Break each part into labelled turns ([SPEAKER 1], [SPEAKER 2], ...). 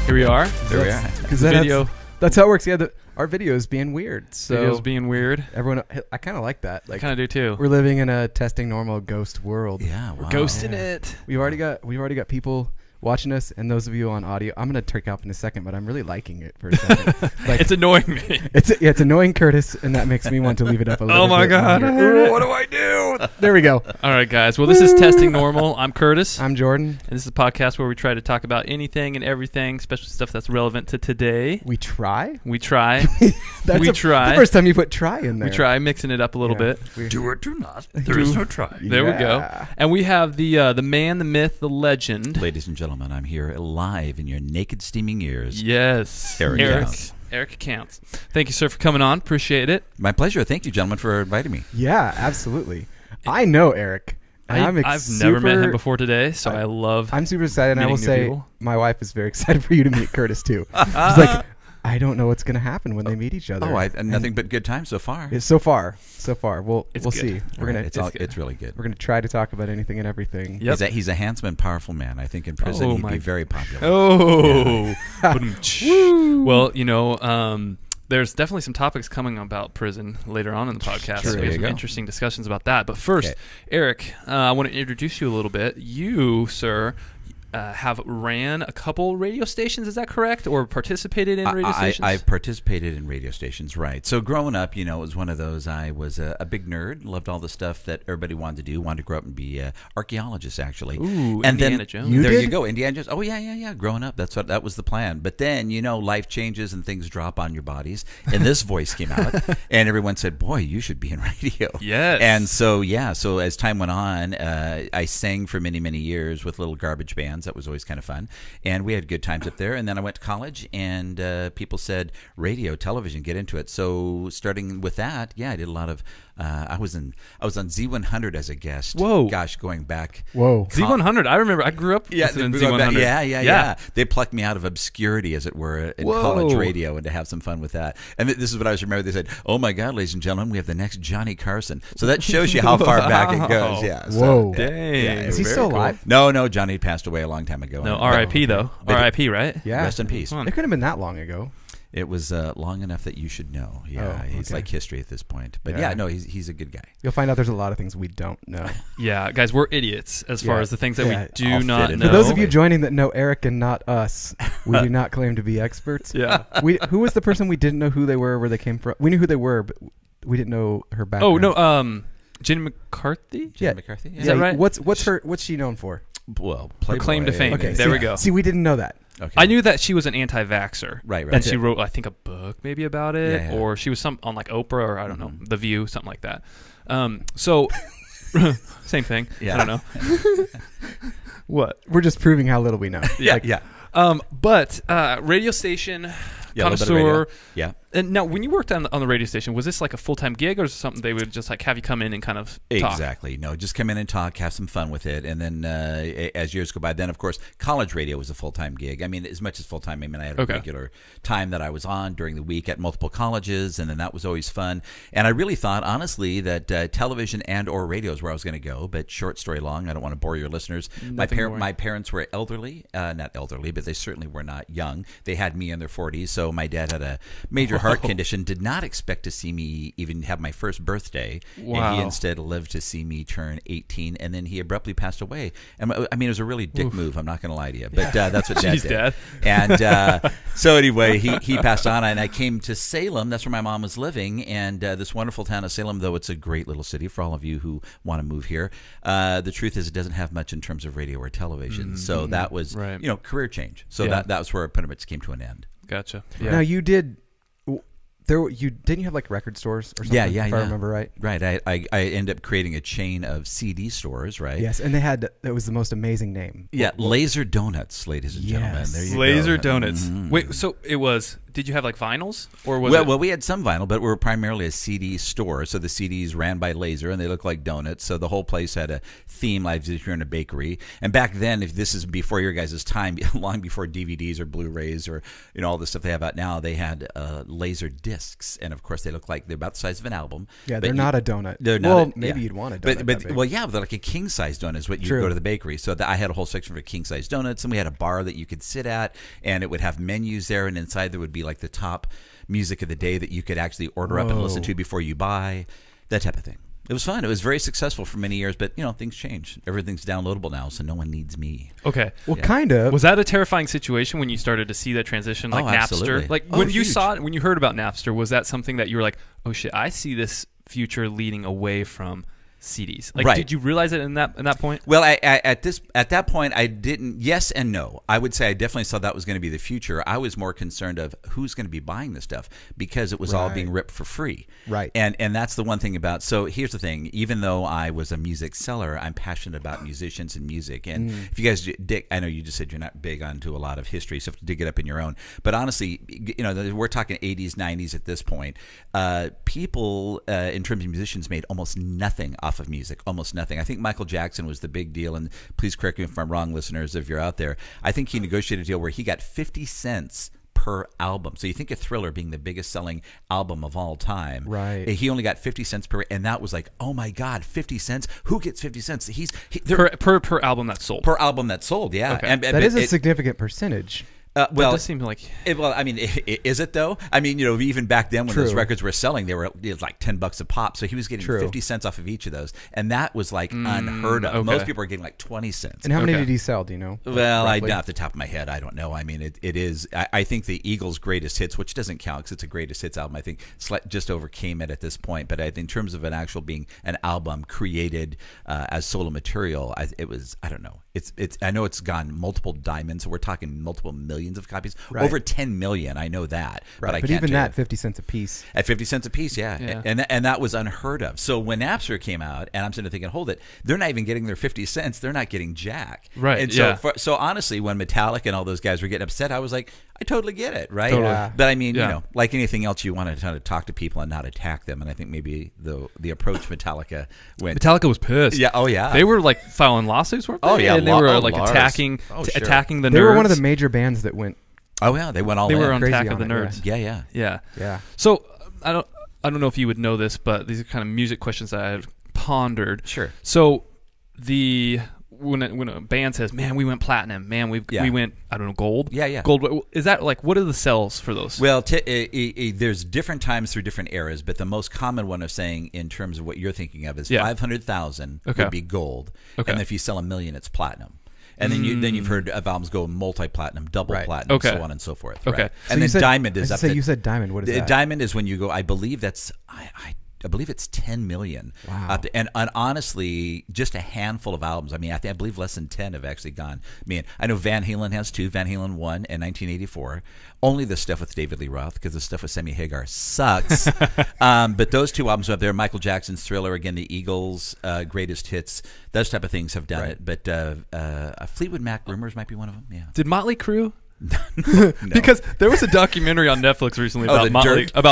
[SPEAKER 1] Here we are.
[SPEAKER 2] There we are.
[SPEAKER 1] Because the video.
[SPEAKER 3] That's how it works. Yeah, our video's being weird. So
[SPEAKER 1] Video's being weird.
[SPEAKER 3] Everyone, I kind of like that. Like,
[SPEAKER 1] I kind of do too.
[SPEAKER 3] We're living in a testing normal ghost world.
[SPEAKER 2] Yeah,
[SPEAKER 1] we're ghosting it.
[SPEAKER 3] We've already got people watching us, and those of you on audio. I'm gonna turn up in a second, but I'm really liking it for a second. Like,
[SPEAKER 1] it's annoying me.
[SPEAKER 3] It's annoying Curtis, and that makes me want to leave it up a little bit.
[SPEAKER 1] Oh my god!
[SPEAKER 3] What do I do? There we go.
[SPEAKER 1] All right, guys. Well, this is Testing Normal. I'm Curtis.
[SPEAKER 3] I'm Jordan.
[SPEAKER 1] And this is a podcast where we try to talk about anything and everything, especially stuff that's relevant to today.
[SPEAKER 3] We try.
[SPEAKER 1] We try.
[SPEAKER 3] We try. The first time you put try in there.
[SPEAKER 1] We try mixing it up a little bit.
[SPEAKER 2] Do or do not. There is no try.
[SPEAKER 1] There we go. And we have the man, the myth, the legend.
[SPEAKER 2] Ladies and gentlemen, I'm here live in your naked, steaming ears.
[SPEAKER 1] Yes.
[SPEAKER 2] Erick Kountz.
[SPEAKER 1] Erick Kountz. Thank you, sir, for coming on. Appreciate it.
[SPEAKER 2] My pleasure. Thank you, gentlemen, for inviting me.
[SPEAKER 3] Yeah, absolutely. I know Erick.
[SPEAKER 1] I've never met him before today, so I love.
[SPEAKER 3] I'm super excited, and I will say
[SPEAKER 1] people.
[SPEAKER 3] My wife is very excited for you to meet Curtis too. She's like, I don't know what's going to happen when they meet each other.
[SPEAKER 2] Nothing but good times so far.
[SPEAKER 3] So far. We'll see.
[SPEAKER 2] It's really good.
[SPEAKER 3] We're gonna try to talk about anything and everything.
[SPEAKER 1] Yep.
[SPEAKER 2] He's a handsome and powerful man. I think in prison he'd be very popular.
[SPEAKER 1] Oh, yeah. Well, there's definitely some topics coming about prison later on in the podcast.
[SPEAKER 3] Sure.
[SPEAKER 1] So we have some interesting discussions about that. But first, Erick, I want to introduce you a little bit. You, sir, have ran a couple radio stations, is that correct? Or participated in radio stations?
[SPEAKER 2] I've participated in radio stations, right. So growing up, it was one of those, I was a big nerd, loved all the stuff that everybody wanted to do, wanted to grow up and be an archaeologist, actually.
[SPEAKER 1] Ooh,
[SPEAKER 2] and
[SPEAKER 1] Indiana
[SPEAKER 2] then,
[SPEAKER 1] Jones.
[SPEAKER 2] There you go, Indiana Jones. Oh, yeah. Growing up, that was the plan. But then, life changes and things drop on your bodies. And this voice came out, and everyone said, boy, you should be in radio.
[SPEAKER 1] Yes.
[SPEAKER 2] And so as time went on, I sang for many, many years with little garbage bands. That was always kind of fun, and we had good times up there. And then I went to college, and people said, radio, television, get into it. So starting with that, I did a lot of. I was on Z100 as a guest.
[SPEAKER 1] Whoa!
[SPEAKER 2] Gosh, going back.
[SPEAKER 3] Whoa!
[SPEAKER 1] Z100. I remember. I grew up listening to Z100.
[SPEAKER 2] Yeah. They plucked me out of obscurity, as it were, in college radio, and to have some fun with that. And this is what I was remembering. They said, "Oh my God, ladies and gentlemen, we have the next Johnny Carson." So that shows you how far back it goes. Yeah.
[SPEAKER 3] Whoa!
[SPEAKER 1] Dang.
[SPEAKER 3] Is he still alive?
[SPEAKER 2] No. Johnny passed away a long time ago.
[SPEAKER 1] No, R.I.P. though. R.I.P. Right?
[SPEAKER 3] Yeah.
[SPEAKER 2] Rest in peace.
[SPEAKER 3] It couldn't have been that long ago.
[SPEAKER 2] It was long enough that you should know. Yeah, he's like history at this point. But he's a good guy.
[SPEAKER 3] You'll find out there's a lot of things we don't know.
[SPEAKER 1] Yeah, guys, we're idiots as far as the things that we do not know.
[SPEAKER 3] For those of you joining that know Erick and not us, we do not claim to be experts.
[SPEAKER 1] Yeah.
[SPEAKER 3] Who was the person we didn't know who they were, where they came from? We knew who they were, but we didn't know her background.
[SPEAKER 1] Oh no, Jenny McCarthy.
[SPEAKER 2] Jenny McCarthy. Yeah.
[SPEAKER 3] Is that right? What's she known for?
[SPEAKER 2] Well,
[SPEAKER 1] her claim to fame.
[SPEAKER 3] Okay,
[SPEAKER 1] there we go.
[SPEAKER 3] See, we didn't know that.
[SPEAKER 2] Okay.
[SPEAKER 1] I knew that she was an anti-vaxxer.
[SPEAKER 2] Right.
[SPEAKER 1] And she wrote, I think, a book maybe about it,
[SPEAKER 2] Yeah.
[SPEAKER 1] or she was on like Oprah, or I don't know, The View, something like that. So, same thing.
[SPEAKER 2] Yeah.
[SPEAKER 1] I don't know. What?
[SPEAKER 3] We're just proving how little we know.
[SPEAKER 2] Yeah.
[SPEAKER 1] But radio station, connoisseur.
[SPEAKER 2] Yeah.
[SPEAKER 1] And now, when you worked on the radio station, was this like a full-time gig, or is it something they would just like have you come in and kind of talk?
[SPEAKER 2] Exactly. No, just come in and talk, have some fun with it. And then as years go by, then, of course, college radio was a full-time gig. I mean, as much as full-time, I had a regular time that I was on during the week at multiple colleges, and then that was always fun. And I really thought, honestly, that television and or radio is where I was going to go. But short story long, I don't want to bore your listeners. My parents were elderly. Not elderly, but they certainly were not young. They had me in their 40s, so my dad had a major heart condition, did not expect to see me even have my first birthday.
[SPEAKER 1] Wow.
[SPEAKER 2] And he instead lived to see me turn 18, and then he abruptly passed away. And I mean, it was a really dick move, I'm not going to lie to you, but that's what Dad did.
[SPEAKER 1] Dad.
[SPEAKER 2] And so anyway, he passed on, and I came to Salem. That's where my mom was living, and this wonderful town of Salem, though it's a great little city for all of you who want to move here, the truth is it doesn't have much in terms of radio or television. So that was, career change. So that was where it pretty much came to an end.
[SPEAKER 1] Gotcha. Yeah.
[SPEAKER 3] Now, you did... didn't you have like record stores or something?
[SPEAKER 2] Yeah.
[SPEAKER 3] If I remember right.
[SPEAKER 2] Right. I ended up creating a chain of CD stores, right?
[SPEAKER 3] Yes, and that was the most amazing name.
[SPEAKER 2] Yeah, Laser Donuts, ladies and gentlemen. There you
[SPEAKER 1] Laser
[SPEAKER 2] go.
[SPEAKER 1] Donuts.
[SPEAKER 2] Mm-hmm.
[SPEAKER 1] Wait, so it was did you have like vinyls or was
[SPEAKER 2] well, we had some vinyl, but we were primarily a CD store. So the CDs ran by laser, and they looked like donuts. So the whole place had a theme, like if you're in a bakery. And back then, if this is before your guys' time, long before DVDs or Blu-rays or all the stuff they have out now, they had laser discs, and of course they look like they're about the size of an album.
[SPEAKER 3] Yeah, they're not a donut.
[SPEAKER 2] They're not.
[SPEAKER 3] Maybe you'd want a donut.
[SPEAKER 2] But they're like a king size donut is what you go to the bakery. So I had a whole section for king size donuts, and we had a bar that you could sit at, and it would have menus there, and inside there would be like the top music of the day that you could actually order up and listen to before you buy, that type of thing. It was fun. It was very successful for many years, but things change. Everything's downloadable now, so no one needs me.
[SPEAKER 1] Okay.
[SPEAKER 3] Well, kind of.
[SPEAKER 1] Was that a terrifying situation when you started to see that transition, like Napster?
[SPEAKER 2] Absolutely.
[SPEAKER 1] Like when you saw it, when you heard about Napster, was that something that you were like, oh shit, I see this future leading away from CDs? Like, did you realize it in that point?
[SPEAKER 2] Well, at that point, I didn't. Yes and no. I would say I definitely saw that was going to be the future. I was more concerned of who's going to be buying this stuff because it was all being ripped for free.
[SPEAKER 3] Right.
[SPEAKER 2] And that's the one thing about. So here's the thing. Even though I was a music seller, I'm passionate about musicians and music. And if you guys, Dick, I know you just said you're not big onto a lot of history, so you have to dig it up in your own. But honestly, we're talking 80s, 90s at this point. People, in terms of musicians, made almost nothing off of music, almost nothing. I think Michael Jackson was the big deal, and please correct me if I'm wrong, listeners, if you're out there. I think he negotiated a deal where he got 50 cents per album. So you think of Thriller being the biggest selling album of all time.
[SPEAKER 3] Right.
[SPEAKER 2] He only got 50 cents per, and that was like, oh my God, 50 cents? Who gets 50 cents?
[SPEAKER 1] Per album that's sold.
[SPEAKER 2] Per album that's sold, yeah.
[SPEAKER 1] Okay.
[SPEAKER 3] That is a significant percentage.
[SPEAKER 2] Well,
[SPEAKER 1] it does seem like.
[SPEAKER 2] I mean, is it though? I mean, even back then when those records were selling, it was like $10 a pop. So he was getting 50 cents off of each of those, and that was like unheard of. Okay. Most people are getting like 20 cents.
[SPEAKER 3] And how many did he sell? Do you know?
[SPEAKER 2] Well, off the top of my head, I don't know. I mean, it is. I think the Eagles' greatest hits, which doesn't count because it's a greatest hits album, I think just overcame it at this point. But in terms of an actual being an album created as solo material, it was. I don't know. I know it's gone multiple diamonds. So we're talking multiple millions of copies.
[SPEAKER 3] Right.
[SPEAKER 2] Over 10 million. I know that.
[SPEAKER 3] Right. But even that, 50 cents a piece.
[SPEAKER 2] At 50 cents a piece, yeah. And that was unheard of. So when Napster came out, and I'm sitting there thinking, hold it, they're not even getting their 50 cents. They're not getting jack.
[SPEAKER 1] Right.
[SPEAKER 2] And so honestly, when Metallica and all those guys were getting upset, I was like, I totally get it, right?
[SPEAKER 1] Totally.
[SPEAKER 3] Yeah.
[SPEAKER 2] But I mean, like anything else, you want to kind of talk to people and not attack them. And I think maybe the approach Metallica went.
[SPEAKER 1] Metallica was pissed.
[SPEAKER 2] Yeah. Oh yeah.
[SPEAKER 1] They were like filing lawsuits, weren't they?
[SPEAKER 2] Oh yeah.
[SPEAKER 1] And they were like attacking the nerds.
[SPEAKER 3] They were one of the major bands that went.
[SPEAKER 2] Oh yeah, they went all.
[SPEAKER 1] They were on
[SPEAKER 3] crazy
[SPEAKER 1] Attack of the
[SPEAKER 3] it,
[SPEAKER 1] Nerds.
[SPEAKER 2] Yeah.
[SPEAKER 1] So I don't know if you would know this, but these are kind of music questions that I've pondered.
[SPEAKER 2] Sure.
[SPEAKER 1] So when a band says, "Man, we went platinum," "Man, we went gold," gold. Is that like what are the sales for those?
[SPEAKER 2] Well, there's different times through different eras, but the most common one of saying in terms of what you're thinking of is 500,000 would be gold, and then if you sell 1 million, it's platinum. And then you've heard of albums go multi-platinum, double platinum, so on and so forth.
[SPEAKER 1] Okay.
[SPEAKER 2] Right? And then diamond is up.
[SPEAKER 3] You said diamond. What is that?
[SPEAKER 2] Diamond is when you go. I believe that's. I believe it's 10 million.
[SPEAKER 3] Wow.
[SPEAKER 2] And honestly, just a handful of albums. I mean, I believe less than 10 have actually gone. I know Van Halen has 2. Van Halen 1 in 1984. Only the stuff with David Lee Roth, because the stuff with Sammy Hagar sucks. But those 2 albums are up there. Michael Jackson's Thriller, again, the Eagles' greatest hits. Those type of things have done it. But Fleetwood Mac Rumors might be one of them. Yeah.
[SPEAKER 1] Did Motley Crue?
[SPEAKER 2] No.
[SPEAKER 1] Because there was a documentary on Netflix recently about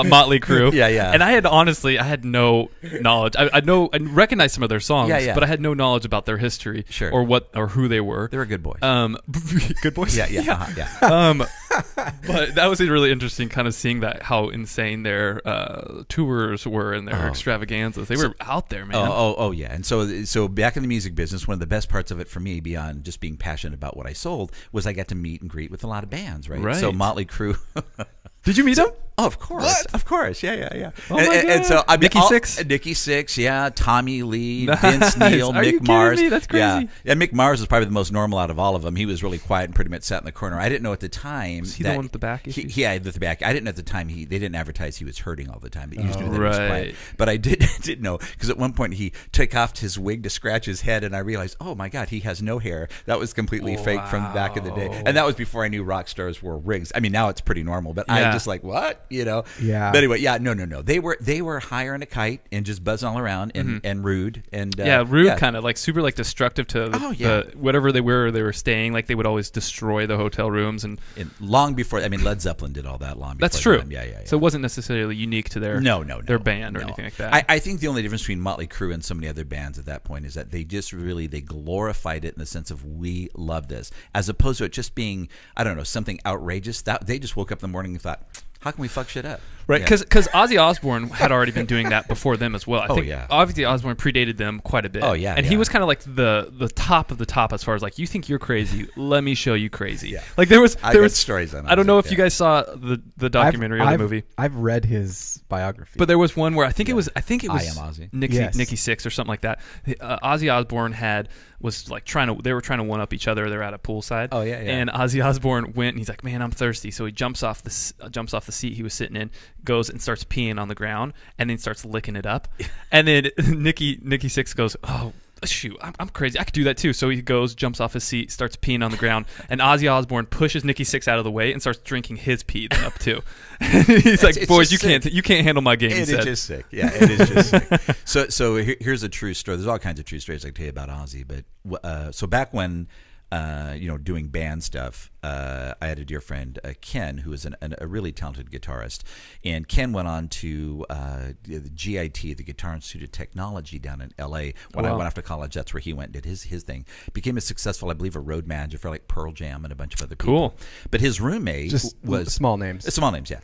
[SPEAKER 1] Motley Crue.
[SPEAKER 2] Yeah.
[SPEAKER 1] And I had no knowledge. I recognized some of their songs, but I had no knowledge about their history or who they were.
[SPEAKER 2] They were good boys.
[SPEAKER 1] Good boys.
[SPEAKER 2] Yeah.
[SPEAKER 1] But that was really interesting, kind of seeing that how insane their tours were and their extravaganzas. They were out there, man.
[SPEAKER 2] Oh yeah. And so back in the music business, one of the best parts of it for me, beyond just being passionate about what I sold, was I got to meet and greet with a lot of bands, right? So Motley Crue.
[SPEAKER 1] Did you meet them?
[SPEAKER 2] Oh, of course. What? Of course. Yeah.
[SPEAKER 1] Oh my God.
[SPEAKER 2] And so
[SPEAKER 1] Nikki Sixx?
[SPEAKER 2] Nikki Sixx, yeah. Tommy Lee, Vince Neil, Mick Mars.
[SPEAKER 1] Me? That's crazy.
[SPEAKER 2] Yeah, Mick Mars was probably the most normal out of all of them. He was really quiet and pretty much sat in the corner. I didn't know at the time.
[SPEAKER 1] Was he the one with the back issues?
[SPEAKER 2] Yeah, with the back. I didn't know at the time they didn't advertise he was hurting all the time. But you just knew that he was quiet. But I did know, because at one point he took off his wig to scratch his head, and I realized, oh my God, he has no hair. That was completely fake from back in the day. And that was before I knew rock stars wore wigs. I mean, now it's pretty normal, but I was just like, what?
[SPEAKER 3] Yeah.
[SPEAKER 2] But anyway, no. They were higher in a kite and just buzzing all around and rude and
[SPEAKER 1] rude, kind of like super like destructive to the whatever they were staying. Like they would always destroy the hotel rooms and
[SPEAKER 2] long before. I mean, Led Zeppelin did all that long before.
[SPEAKER 1] That's true.
[SPEAKER 2] Them. Yeah.
[SPEAKER 1] So it wasn't necessarily unique to their their band or anything like that.
[SPEAKER 2] I think the only difference between Motley Crue and so many other bands at that point is that they just really they glorified it in the sense of we love this, as opposed to it just being something outrageous. That they just woke up in the morning and thought, how can we fuck shit up?
[SPEAKER 1] Right, because Ozzy Osbourne had already been doing that before them as well. I think obviously Osbourne predated them quite a bit. And he was kind of like the top of the top as far as like, you think you're crazy, let me show you crazy. Yeah. Like there was
[SPEAKER 2] stories on.
[SPEAKER 1] I don't know if you guys saw the documentary or the movie.
[SPEAKER 3] I've read his biography,
[SPEAKER 1] but there was one where I think it was
[SPEAKER 2] I Am Ozzy.
[SPEAKER 1] Nikki Sixx or something like that. Ozzy Osbourne was like they were trying to one up each other. They're at a poolside. And Ozzy Osbourne went and he's like, man, I'm thirsty. So he jumps off the seat he was sitting in, goes and starts peeing on the ground, and then starts licking it up. And then Nikki Sixx goes, oh shoot, I'm crazy, I could do that too. So he goes, jumps off his seat, starts peeing on the ground, and Ozzy Osbourne pushes Nikki Sixx out of the way and starts drinking his pee then up too. He's like, boys, you can't handle my game.
[SPEAKER 2] It is just sick. Yeah, it is just sick. So here's a true story. There's all kinds of true stories I can tell you about Ozzy, but so back when doing band stuff, I had a dear friend, Ken, who is a really talented guitarist. And Ken went on to the GIT, the Guitar Institute of Technology down in L.A. When I went off to college, that's where he went and did his thing. Became a successful, I believe, a road manager for like Pearl Jam and a bunch of other people.
[SPEAKER 1] Cool.
[SPEAKER 2] But his roommate
[SPEAKER 3] was small names.
[SPEAKER 2] Small names, yeah.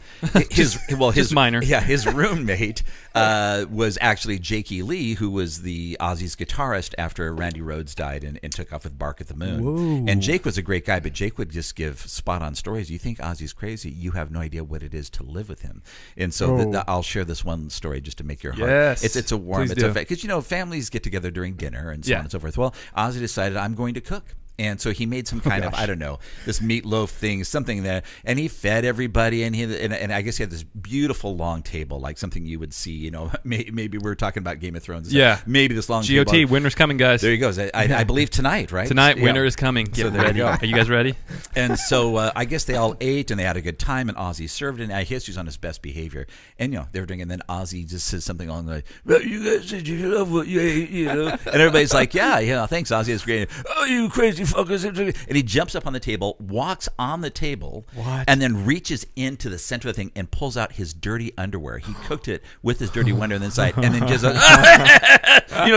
[SPEAKER 2] His
[SPEAKER 1] minor.
[SPEAKER 2] Yeah, his roommate was actually Jakey Lee, who was the Ozzy's guitarist after Randy Rhoads died and took off with Bark at the Moon.
[SPEAKER 3] Whoa.
[SPEAKER 2] And Jake was a great guy, but Jake would just give spot-on stories. You think Ozzy's crazy, you have no idea what it is to live with him. And so I'll share this one story just to make your heart.
[SPEAKER 1] Yes.
[SPEAKER 2] It's a warm, because families get together during dinner and so on and so forth. Well, Ozzy decided, I'm going to cook. And so he made some kind of, I don't know, this meatloaf thing, something there, and he fed everybody, and I guess he had this beautiful long table, like something you would see, maybe we were talking about Game of Thrones. Maybe this long
[SPEAKER 1] GOT,
[SPEAKER 2] table.
[SPEAKER 1] winter's coming, guys.
[SPEAKER 2] There you go. I believe tonight, right?
[SPEAKER 1] Tonight, winter is coming. Get ready. Are you guys ready?
[SPEAKER 2] And so I guess they all ate, and they had a good time, and Ozzy served, and I guess he was on his best behavior. And, they were drinking, and then Ozzy just says something along the line, well, you guys said you love what you ate, And everybody's like, yeah, thanks, Ozzy. It's great. Oh, you crazy fuckers. And he jumps up on the table, walks on the table, and then reaches into the center of the thing and pulls out his dirty underwear. He cooked it with his dirty underwear inside, and then just,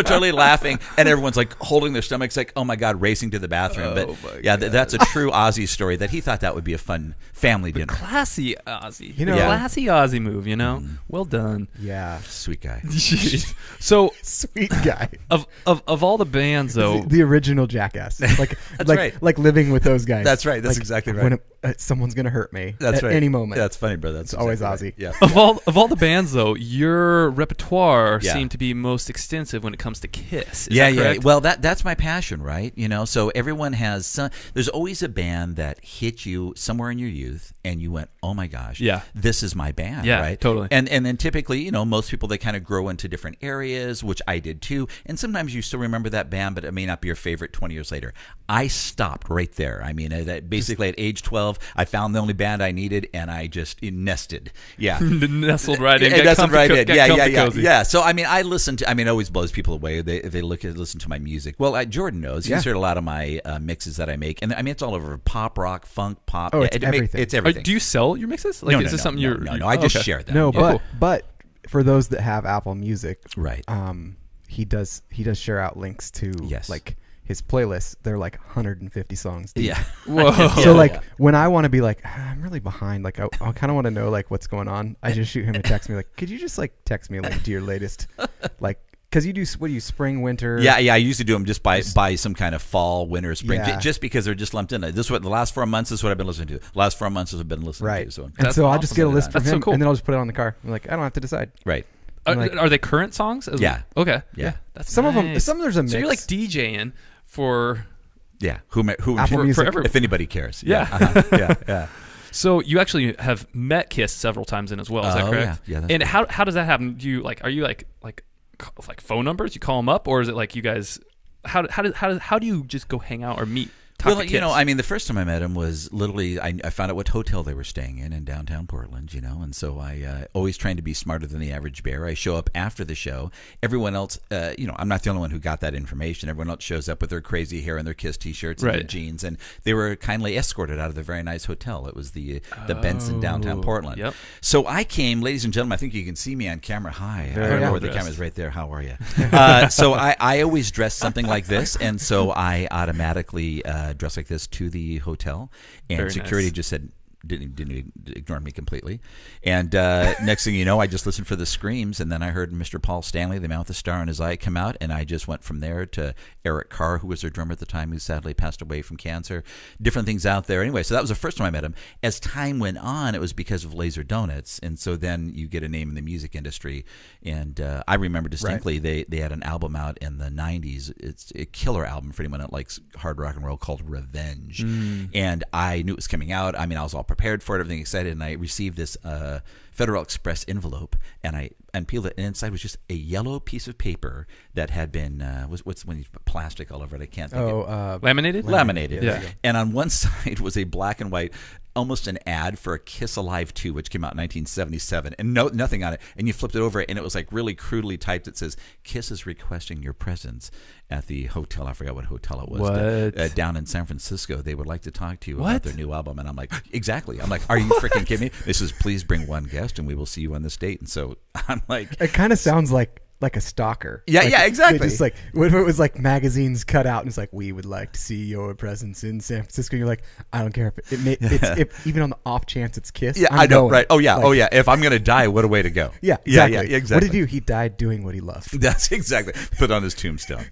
[SPEAKER 2] totally laughing. And everyone's like holding their stomachs, like, oh my God, racing to the bathroom. That's a true Ozzy story that he thought that would be a fun family dinner.
[SPEAKER 1] Classy Ozzy. Classy Ozzy move, Well done.
[SPEAKER 3] Yeah.
[SPEAKER 2] Sweet guy.
[SPEAKER 1] Jeez. So
[SPEAKER 3] sweet guy.
[SPEAKER 1] Of all the bands, though.
[SPEAKER 3] The original jackass.
[SPEAKER 2] That's right.
[SPEAKER 3] Like living with those guys.
[SPEAKER 2] That's right. That's exactly right.
[SPEAKER 3] When someone's gonna hurt me.
[SPEAKER 2] That's
[SPEAKER 3] at
[SPEAKER 2] right.
[SPEAKER 3] any moment.
[SPEAKER 2] That's funny, bro. That's
[SPEAKER 3] always
[SPEAKER 2] exactly
[SPEAKER 3] Ozzy.
[SPEAKER 2] Right.
[SPEAKER 1] Yeah. Of all the bands, though, your repertoire seemed to be most extensive when it comes to Kiss. Is that correct?
[SPEAKER 2] Well, that's my passion, right? So everyone has some. There's always a band that hit you somewhere in your youth, and you went, "Oh my gosh, this is my band."
[SPEAKER 1] Yeah,
[SPEAKER 2] right?
[SPEAKER 1] Totally.
[SPEAKER 2] And then typically, most people, they kind of grow into different areas, which I did too. And sometimes you still remember that band, but it may not be your favorite 20 years later. I stopped right there. I mean, basically at age 12, I found the only band I needed, and I just nested. Yeah,
[SPEAKER 1] nestled right in.
[SPEAKER 2] Nestled right in.
[SPEAKER 1] Cozy.
[SPEAKER 2] Yeah. So I mean, I listen to. I mean, it always blows people away. They listen to my music. Well, Jordan knows. He's heard a lot of my mixes that I make, and I mean, it's all over pop, rock, funk, pop.
[SPEAKER 3] Oh, it's everything.
[SPEAKER 2] It's everything.
[SPEAKER 1] Do you sell your mixes?
[SPEAKER 2] No.
[SPEAKER 1] Is this something you're?
[SPEAKER 2] No. I just share them.
[SPEAKER 3] No, but for those that have Apple Music,
[SPEAKER 2] right?
[SPEAKER 3] He does share out links to like his playlists. They're like 150 songs deep.
[SPEAKER 2] Yeah.
[SPEAKER 1] Whoa.
[SPEAKER 3] So when I want to be like, I'm really behind, like I kind of want to know like what's going on, I just shoot him a text, me like, could you just like text me a link to your latest, like, because you do, what do you, spring, winter?
[SPEAKER 2] Yeah, I usually do them just by some kind of fall, winter, spring, just because they're just lumped in. This is what the last 4 months is what I've been listening to. The last 4 months is what I've been listening to. So.
[SPEAKER 3] And so I'll just get a list from him,
[SPEAKER 1] so cool.
[SPEAKER 3] and then I'll just put it on the car. I'm like, I don't have to decide.
[SPEAKER 2] Right.
[SPEAKER 1] Are they current songs?
[SPEAKER 2] Yeah.
[SPEAKER 1] Okay.
[SPEAKER 2] Yeah.
[SPEAKER 1] That's
[SPEAKER 3] some
[SPEAKER 1] nice.
[SPEAKER 3] of them. Some there's a mix.
[SPEAKER 1] So you're like DJing for.
[SPEAKER 2] Yeah. Who
[SPEAKER 3] Apple Music.
[SPEAKER 2] if anybody cares.
[SPEAKER 1] Yeah.
[SPEAKER 2] Yeah.
[SPEAKER 1] So you actually have met Kiss several times in as well. Is that correct?
[SPEAKER 2] Yeah.
[SPEAKER 1] And how does that happen? Do you are you like phone numbers? You call them up, or is it like you guys? How do you just go hang out or meet
[SPEAKER 2] Well, you know, I mean, the first time I met him was literally I found out what hotel they were staying in downtown Portland, you know, and so I always trying to be smarter than the average bear. I show up after the show. Everyone else, you know, I'm not the only one who got that information. Everyone else shows up with their crazy hair and their Kiss T-shirts and their jeans, and they were kindly escorted out of the very nice hotel. It was the Benson downtown Portland.
[SPEAKER 1] Yep.
[SPEAKER 2] So I came, ladies and gentlemen. I think you can see me on camera. Hi, I don't know where the camera's right there. How are you? So I always dress something like this, and so I automatically dressed like this to the hotel, and
[SPEAKER 1] Very
[SPEAKER 2] security
[SPEAKER 1] nice.
[SPEAKER 2] just said didn't ignore me completely. And next thing you know, I just listened for the screams, and then I heard Mr. Paul Stanley, the man with the star in his eye, come out, and I just went from there to Eric Carr, who was their drummer at the time, who sadly passed away from cancer. Different things out there. Anyway, so that was the first time I met him. As time went on, it was because of Laser Donuts, and so then you get a name in the music industry. And I remember distinctly they had an album out in the 90s. It's a killer album for anyone that likes hard rock and roll called Revenge. And I knew it was coming out. I mean, I was all prepared for it, everything excited, and I received this Federal Express envelope, and I unpeeled it, and inside was just a yellow piece of paper that had been what's when you put plastic all over it? I can't think of it.
[SPEAKER 1] Laminated?
[SPEAKER 2] Laminated.
[SPEAKER 1] Yeah.
[SPEAKER 2] And on one side was a black and white, almost an ad for a Kiss Alive 2, which came out in 1977, and nothing on it. And you flipped it over, and it was like really crudely typed. It says, "Kiss is requesting your presence at the hotel." I forgot what hotel it was. Down in San Francisco. They would like to talk to you about their new album. And I'm like, exactly. I'm like, are you freaking kidding me? This is, please bring one guest, and we will see you on this date. And so I'm like,
[SPEAKER 3] it kind of sounds like a stalker.
[SPEAKER 2] Yeah, yeah, exactly.
[SPEAKER 3] Just like when it was like magazines cut out and it's like, we would like to see your presence in San Francisco. You're like, I don't care if even on the off chance it's Kiss.
[SPEAKER 2] Yeah, I know, right? Oh yeah, like, If I'm gonna die, what a way to go.
[SPEAKER 3] Yeah, exactly.
[SPEAKER 2] Yeah, exactly.
[SPEAKER 3] What did he do? He died doing what he loved.
[SPEAKER 2] That's exactly put on his tombstone.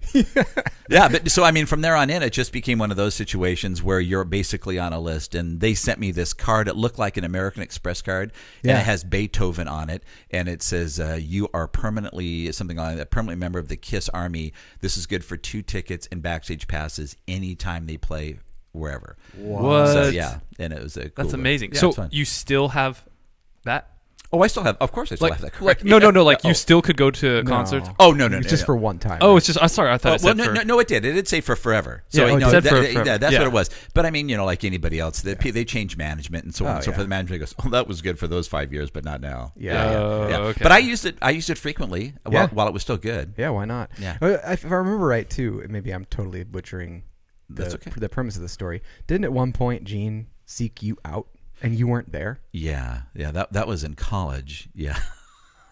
[SPEAKER 2] Yeah, but so I mean, from there on in, it just became one of those situations where you're basically on a list, and they sent me this card. It looked like an American Express card, and it has Beethoven on it, and it says, "You are permanently something like a permanent member of the Kiss Army. This is good for 2 tickets and backstage passes anytime they play wherever."
[SPEAKER 1] What?
[SPEAKER 2] So, yeah, and it was a cool
[SPEAKER 1] That's amazing.
[SPEAKER 2] Yeah,
[SPEAKER 1] so you still have that?
[SPEAKER 2] Oh, I still have. Of course, I still have that card.
[SPEAKER 1] Like, no. Like you still could go to concerts.
[SPEAKER 2] Oh no,
[SPEAKER 3] it's just for one time.
[SPEAKER 1] Oh, it's just. I'm sorry. I thought it said
[SPEAKER 2] no, it did. It did say for forever.
[SPEAKER 1] So
[SPEAKER 2] it
[SPEAKER 1] said for forever.
[SPEAKER 2] Yeah, that's what it was. But I mean, you know, like anybody else, they change management and so on. So for the management goes, "Oh, that was good for those 5 years, but not now."
[SPEAKER 3] Yeah.
[SPEAKER 1] Okay.
[SPEAKER 2] But I used it frequently while it was still good.
[SPEAKER 3] Yeah, why not?
[SPEAKER 2] Yeah.
[SPEAKER 3] If I remember right, too, maybe I'm totally butchering the premise of the story. Didn't at one point Gene seek you out? And you weren't there?
[SPEAKER 2] Yeah. That was in college. Yeah.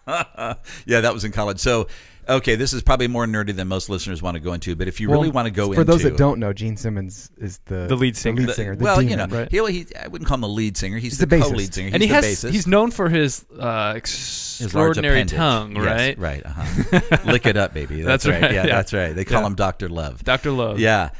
[SPEAKER 2] Yeah, that was in college. So, okay, this is probably more nerdy than most listeners want to go into, but if you really want to go into...
[SPEAKER 3] For those that don't know, Gene Simmons is the
[SPEAKER 1] lead singer.
[SPEAKER 3] The
[SPEAKER 2] well,
[SPEAKER 3] demon,
[SPEAKER 2] you know,
[SPEAKER 3] right?
[SPEAKER 2] I wouldn't call him the lead singer. He's the co-lead singer.
[SPEAKER 1] And he's known for his extraordinary tongue, right?
[SPEAKER 2] Yes, right. Lick it up, baby. That's right. Yeah, that's right. They call him Dr. Love.
[SPEAKER 1] Dr. Love.
[SPEAKER 2] Yeah.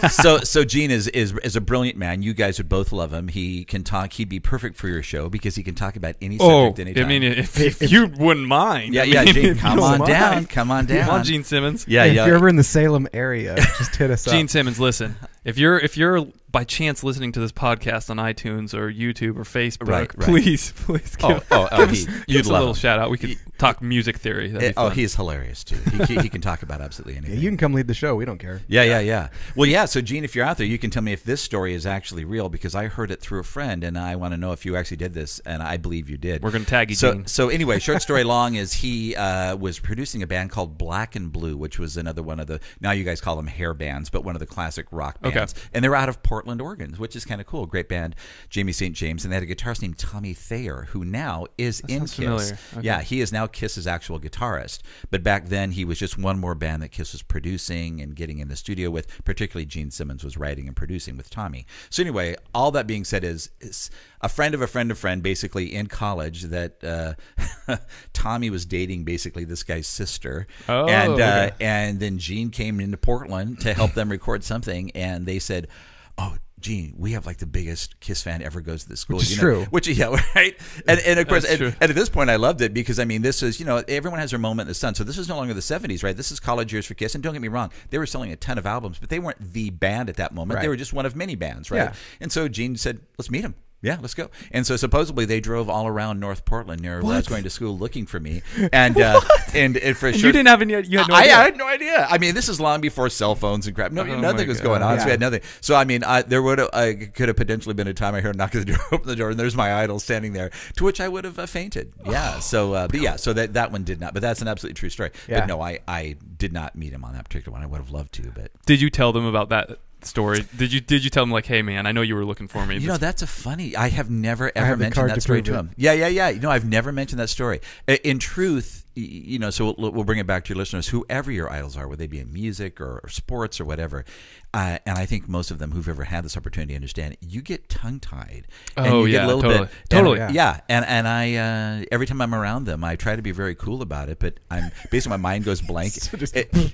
[SPEAKER 2] So Gene is a brilliant man. You guys would both love him. He can talk. He'd be perfect for your show because he can talk about any subject anytime.
[SPEAKER 1] I mean, if you wouldn't mind.
[SPEAKER 2] Yeah, Gene, come on down. Come on,
[SPEAKER 1] Gene Simmons.
[SPEAKER 2] Yeah.
[SPEAKER 3] If you're ever in the Salem area, just hit us up.
[SPEAKER 1] Gene Simmons, listen. If you're by chance listening to this podcast on iTunes or YouTube or Facebook,
[SPEAKER 2] right.
[SPEAKER 1] please give us a little shout out. We could talk music theory.
[SPEAKER 2] He's hilarious too. He can talk about absolutely anything.
[SPEAKER 3] Yeah, you can come lead the show. We don't care.
[SPEAKER 2] Yeah. Well, yeah. So Gene, if you're out there, you can tell me if this story is actually real because I heard it through a friend, and I want to know if you actually did this, and I believe you did.
[SPEAKER 1] We're going to tag you, Gene.
[SPEAKER 2] So anyway, short story long is he was producing a band called Black and Blue, which was another one of the, now you guys call them hair bands, but one of the classic rock bands. Okay. And they're out of Portland, Oregon, which is kind of cool. Great band, Jamie St. James, and they had a guitarist named Tommy Thayer, who now is in Kiss.
[SPEAKER 1] Familiar. Okay.
[SPEAKER 2] Yeah, he is now Kiss's actual guitarist. But back then, he was just one more band that Kiss was producing and getting in the studio with. Particularly, Gene Simmons was writing and producing with Tommy. So anyway, all that being said is a friend of a friend of friend, basically in college, that Tommy was dating basically this guy's sister. And then Gene came into Portland to help them record something, and they said, "Oh, Gene, we have like the biggest Kiss fan ever goes to this school."
[SPEAKER 3] Which is true.
[SPEAKER 2] Right? And of course, and at this point, I loved it because, I mean, this is, everyone has their moment in the sun. So this is no longer the 70s, right? This is college years for Kiss. And don't get me wrong, they were selling a ton of albums, but they weren't the band at that moment. Right. They were just one of many bands, right? Yeah. And so Gene said, let's meet him. Yeah, let's go. And so supposedly they drove all around North Portland near where I was going to school looking for me. And and for sure,
[SPEAKER 1] you didn't have any. You had no idea.
[SPEAKER 2] I had no idea. I mean, this is long before cell phones and crap. Nothing was going on. Yeah. So we had nothing. So I mean, there could have potentially been a time I heard a knock at the door, open the door, and there's my idol standing there. To which I would have fainted. Yeah. So but yeah. So that one did not. But that's an absolutely true story. Yeah. But no, I did not meet him on that particular one. I would have loved to. But
[SPEAKER 1] did you tell them about that story? Did you tell them like, hey man, I know you were looking for me?
[SPEAKER 2] You know, that's a funny. I have never ever mentioned that story to him. Yeah. You know, I've never mentioned that story. In truth, you know, so we'll bring it back to your listeners. Whoever your idols are, whether they be in music or sports or whatever, and I think most of them who've ever had this opportunity understand, you get tongue tied.
[SPEAKER 1] Oh yeah, get a little bit, totally.
[SPEAKER 2] Yeah, and I every time I'm around them, I try to be very cool about it, but I'm basically my mind goes blank.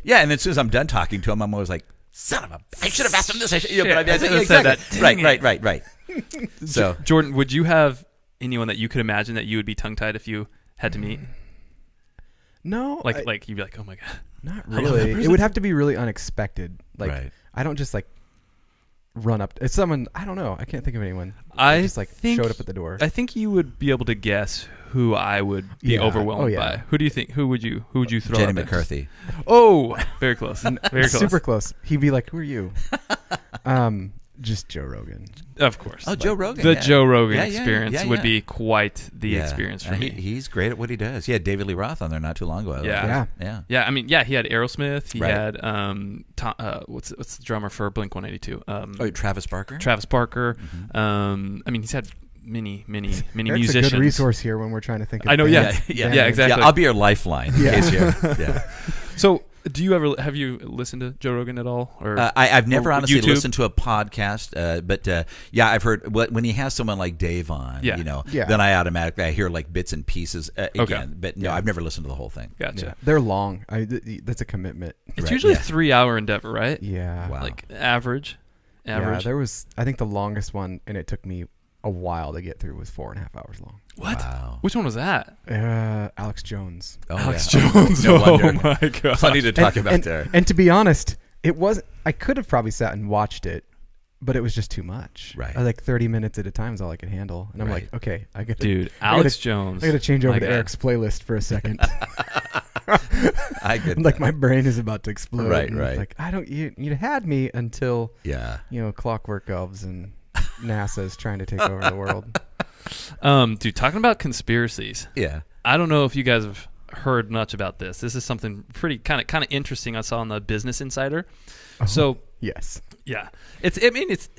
[SPEAKER 2] Yeah, and as soon as I'm done talking to them, I'm always like, son of a! I should have asked him this. Right. So,
[SPEAKER 1] Jordan, would you have anyone that you could imagine that you would be tongue tied if you had to meet?
[SPEAKER 3] No,
[SPEAKER 1] like you'd be like, oh my god,
[SPEAKER 3] not really. It would have to be really unexpected. Like I don't just like run up. It's someone I don't know. I can't think of anyone. I just like showed up at the door.
[SPEAKER 1] I think you would be able to guess who I would be overwhelmed by. Who do you think? Who would you throw?
[SPEAKER 2] Jenny McCarthy.
[SPEAKER 1] Oh, very close. Very close.
[SPEAKER 3] Super close. He'd be like, "Who are you?" Just Joe Rogan.
[SPEAKER 1] Of course.
[SPEAKER 2] Oh, Joe Rogan.
[SPEAKER 1] The Joe Rogan experience would be quite the experience for me.
[SPEAKER 2] He's great at what he does. He had David Lee Roth on there not too long ago.
[SPEAKER 1] Yeah. I mean, he had Aerosmith. He had what's the drummer for Blink-182?
[SPEAKER 2] Travis Barker.
[SPEAKER 1] Mm-hmm. I mean, he's had many
[SPEAKER 3] Eric's
[SPEAKER 1] musicians.
[SPEAKER 3] a good resource here when we're trying to think of
[SPEAKER 1] I know, exactly.
[SPEAKER 2] Yeah, I'll be your lifeline. In case
[SPEAKER 1] So, have you listened to Joe Rogan at all? Or
[SPEAKER 2] I've never honestly
[SPEAKER 1] YouTube?
[SPEAKER 2] listened to a podcast, but I've heard when he has someone like Dave on, then I automatically hear like bits and pieces again. But no, I've never listened to the whole thing.
[SPEAKER 1] Gotcha.
[SPEAKER 3] Yeah. They're long. That's a commitment.
[SPEAKER 1] It's usually a 3-hour endeavor, right?
[SPEAKER 3] Yeah.
[SPEAKER 2] Wow.
[SPEAKER 1] Like average.
[SPEAKER 3] Yeah, there was. I think the longest one, and it took me a while to get through, was 4.5 hours long.
[SPEAKER 1] What?
[SPEAKER 2] Wow.
[SPEAKER 1] Which one was that?
[SPEAKER 3] Alex Jones.
[SPEAKER 2] Oh,
[SPEAKER 1] Alex Jones.
[SPEAKER 2] No
[SPEAKER 1] oh
[SPEAKER 2] wonder.
[SPEAKER 1] My god.
[SPEAKER 2] Plenty to talk about there.
[SPEAKER 3] And to be honest, it wasn't. I could have probably sat and watched it, but it was just too much.
[SPEAKER 2] Right.
[SPEAKER 3] Like 30 minutes at a time is all I could handle, and I'm like, okay, I got
[SPEAKER 1] to. Alex Jones.
[SPEAKER 3] I got to change over to Eric's playlist for a second.
[SPEAKER 2] I get
[SPEAKER 3] like my brain is about to explode.
[SPEAKER 2] Right.
[SPEAKER 3] Like I don't. You had me until Clockwork Elves and NASA is trying to take over the world.
[SPEAKER 1] Dude, talking about conspiracies.
[SPEAKER 2] Yeah.
[SPEAKER 1] I don't know if you guys have heard much about this. This is something pretty kind of interesting I saw on the Business Insider.
[SPEAKER 3] Oh,
[SPEAKER 1] so
[SPEAKER 3] yes.
[SPEAKER 1] Yeah. It's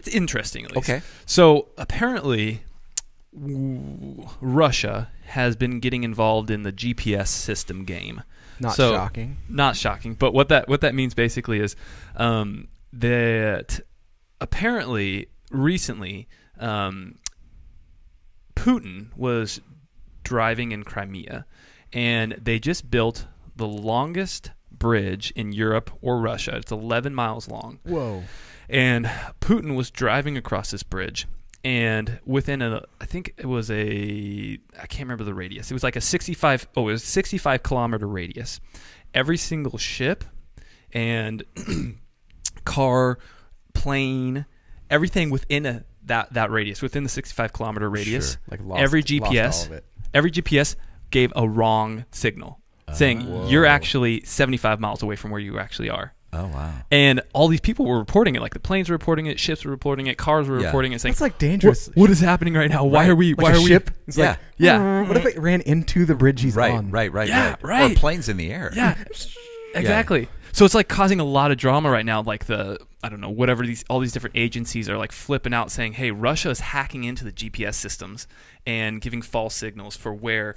[SPEAKER 1] interesting at least.
[SPEAKER 2] Okay.
[SPEAKER 1] So apparently Russia has been getting involved in the GPS system game.
[SPEAKER 3] Not shocking.
[SPEAKER 1] Not shocking. But what that means basically is that apparently recently Putin was driving in Crimea, and they just built the longest bridge in Europe or Russia. It's 11 miles long.
[SPEAKER 3] Whoa. And
[SPEAKER 1] Putin was driving across this bridge, and within I can't remember the radius. It was like a 65 kilometer radius. Every single ship and car, plane, everything within that radius, within the 65 kilometer radius,
[SPEAKER 3] sure. Like
[SPEAKER 1] every GPS gave a wrong signal, saying you're actually 75 miles away from where you actually are.
[SPEAKER 2] Oh wow!
[SPEAKER 1] And all these people were reporting it. Like the planes were reporting it, ships were reporting it, cars were reporting it. Saying,
[SPEAKER 3] it's like dangerous.
[SPEAKER 1] What is happening right now? Why are we?
[SPEAKER 3] Like why are ship? We? It's
[SPEAKER 1] like,
[SPEAKER 3] what if it ran into the bridge he's on?
[SPEAKER 2] Right.
[SPEAKER 1] Right.
[SPEAKER 2] Or planes in the air.
[SPEAKER 1] Yeah, exactly. Yeah. So it's like causing a lot of drama right now. Like all these different agencies are like flipping out, saying, "Hey, Russia is hacking into the GPS systems and giving false signals for where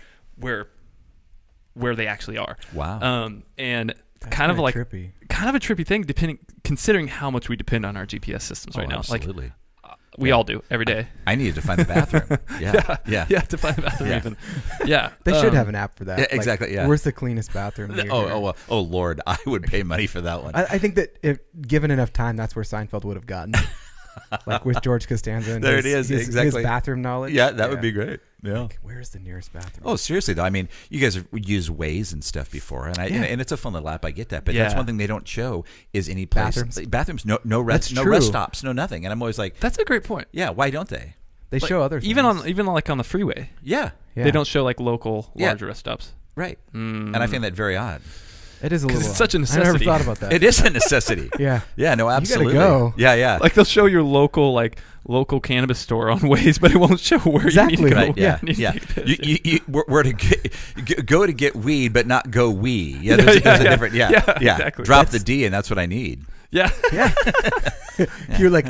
[SPEAKER 1] they actually are."
[SPEAKER 2] Wow.
[SPEAKER 1] And
[SPEAKER 3] that's
[SPEAKER 1] kind of a trippy thing, considering how much we depend on our GPS systems right now.
[SPEAKER 2] Absolutely.
[SPEAKER 1] Like we all do every day.
[SPEAKER 2] I needed to find the bathroom.
[SPEAKER 1] Yeah, to find the bathroom even. Yeah.
[SPEAKER 3] They should have an app for that.
[SPEAKER 2] Yeah, exactly.
[SPEAKER 3] Like, where's the cleanest bathroom?
[SPEAKER 2] Oh Lord, I would pay money for that one.
[SPEAKER 3] I think that if given enough time, that's where Seinfeld would have gotten. Like with George Costanza and his bathroom knowledge.
[SPEAKER 2] Yeah, that would be great. Yeah.
[SPEAKER 3] Like, where's the nearest bathroom?
[SPEAKER 2] Oh, seriously though. I mean, you guys have used Waze and stuff before, and and it's a fun little app. I get that, but that's one thing they don't show is any place. Bathrooms, no rest stops, no nothing. And I'm always like,
[SPEAKER 1] that's a great point.
[SPEAKER 2] Yeah, why don't they?
[SPEAKER 3] They show other things.
[SPEAKER 1] Even like on the freeway.
[SPEAKER 2] Yeah.
[SPEAKER 1] They don't show like local large rest stops.
[SPEAKER 2] Right. And I find that very odd.
[SPEAKER 3] It is a little.
[SPEAKER 1] It's such a necessity.
[SPEAKER 3] I never thought about that.
[SPEAKER 2] It is a necessity.
[SPEAKER 3] Yeah.
[SPEAKER 2] Yeah. No. Absolutely.
[SPEAKER 3] You gotta go.
[SPEAKER 2] Yeah.
[SPEAKER 1] Like they'll show your local cannabis store on Waze, but it won't show where you need to go.
[SPEAKER 2] Right, yeah. You where to go to get weed, but not go wee. Yeah. There's a different. Yeah. Exactly. Drop the D, and that's what I need.
[SPEAKER 1] Yeah.
[SPEAKER 3] Yeah. You're like.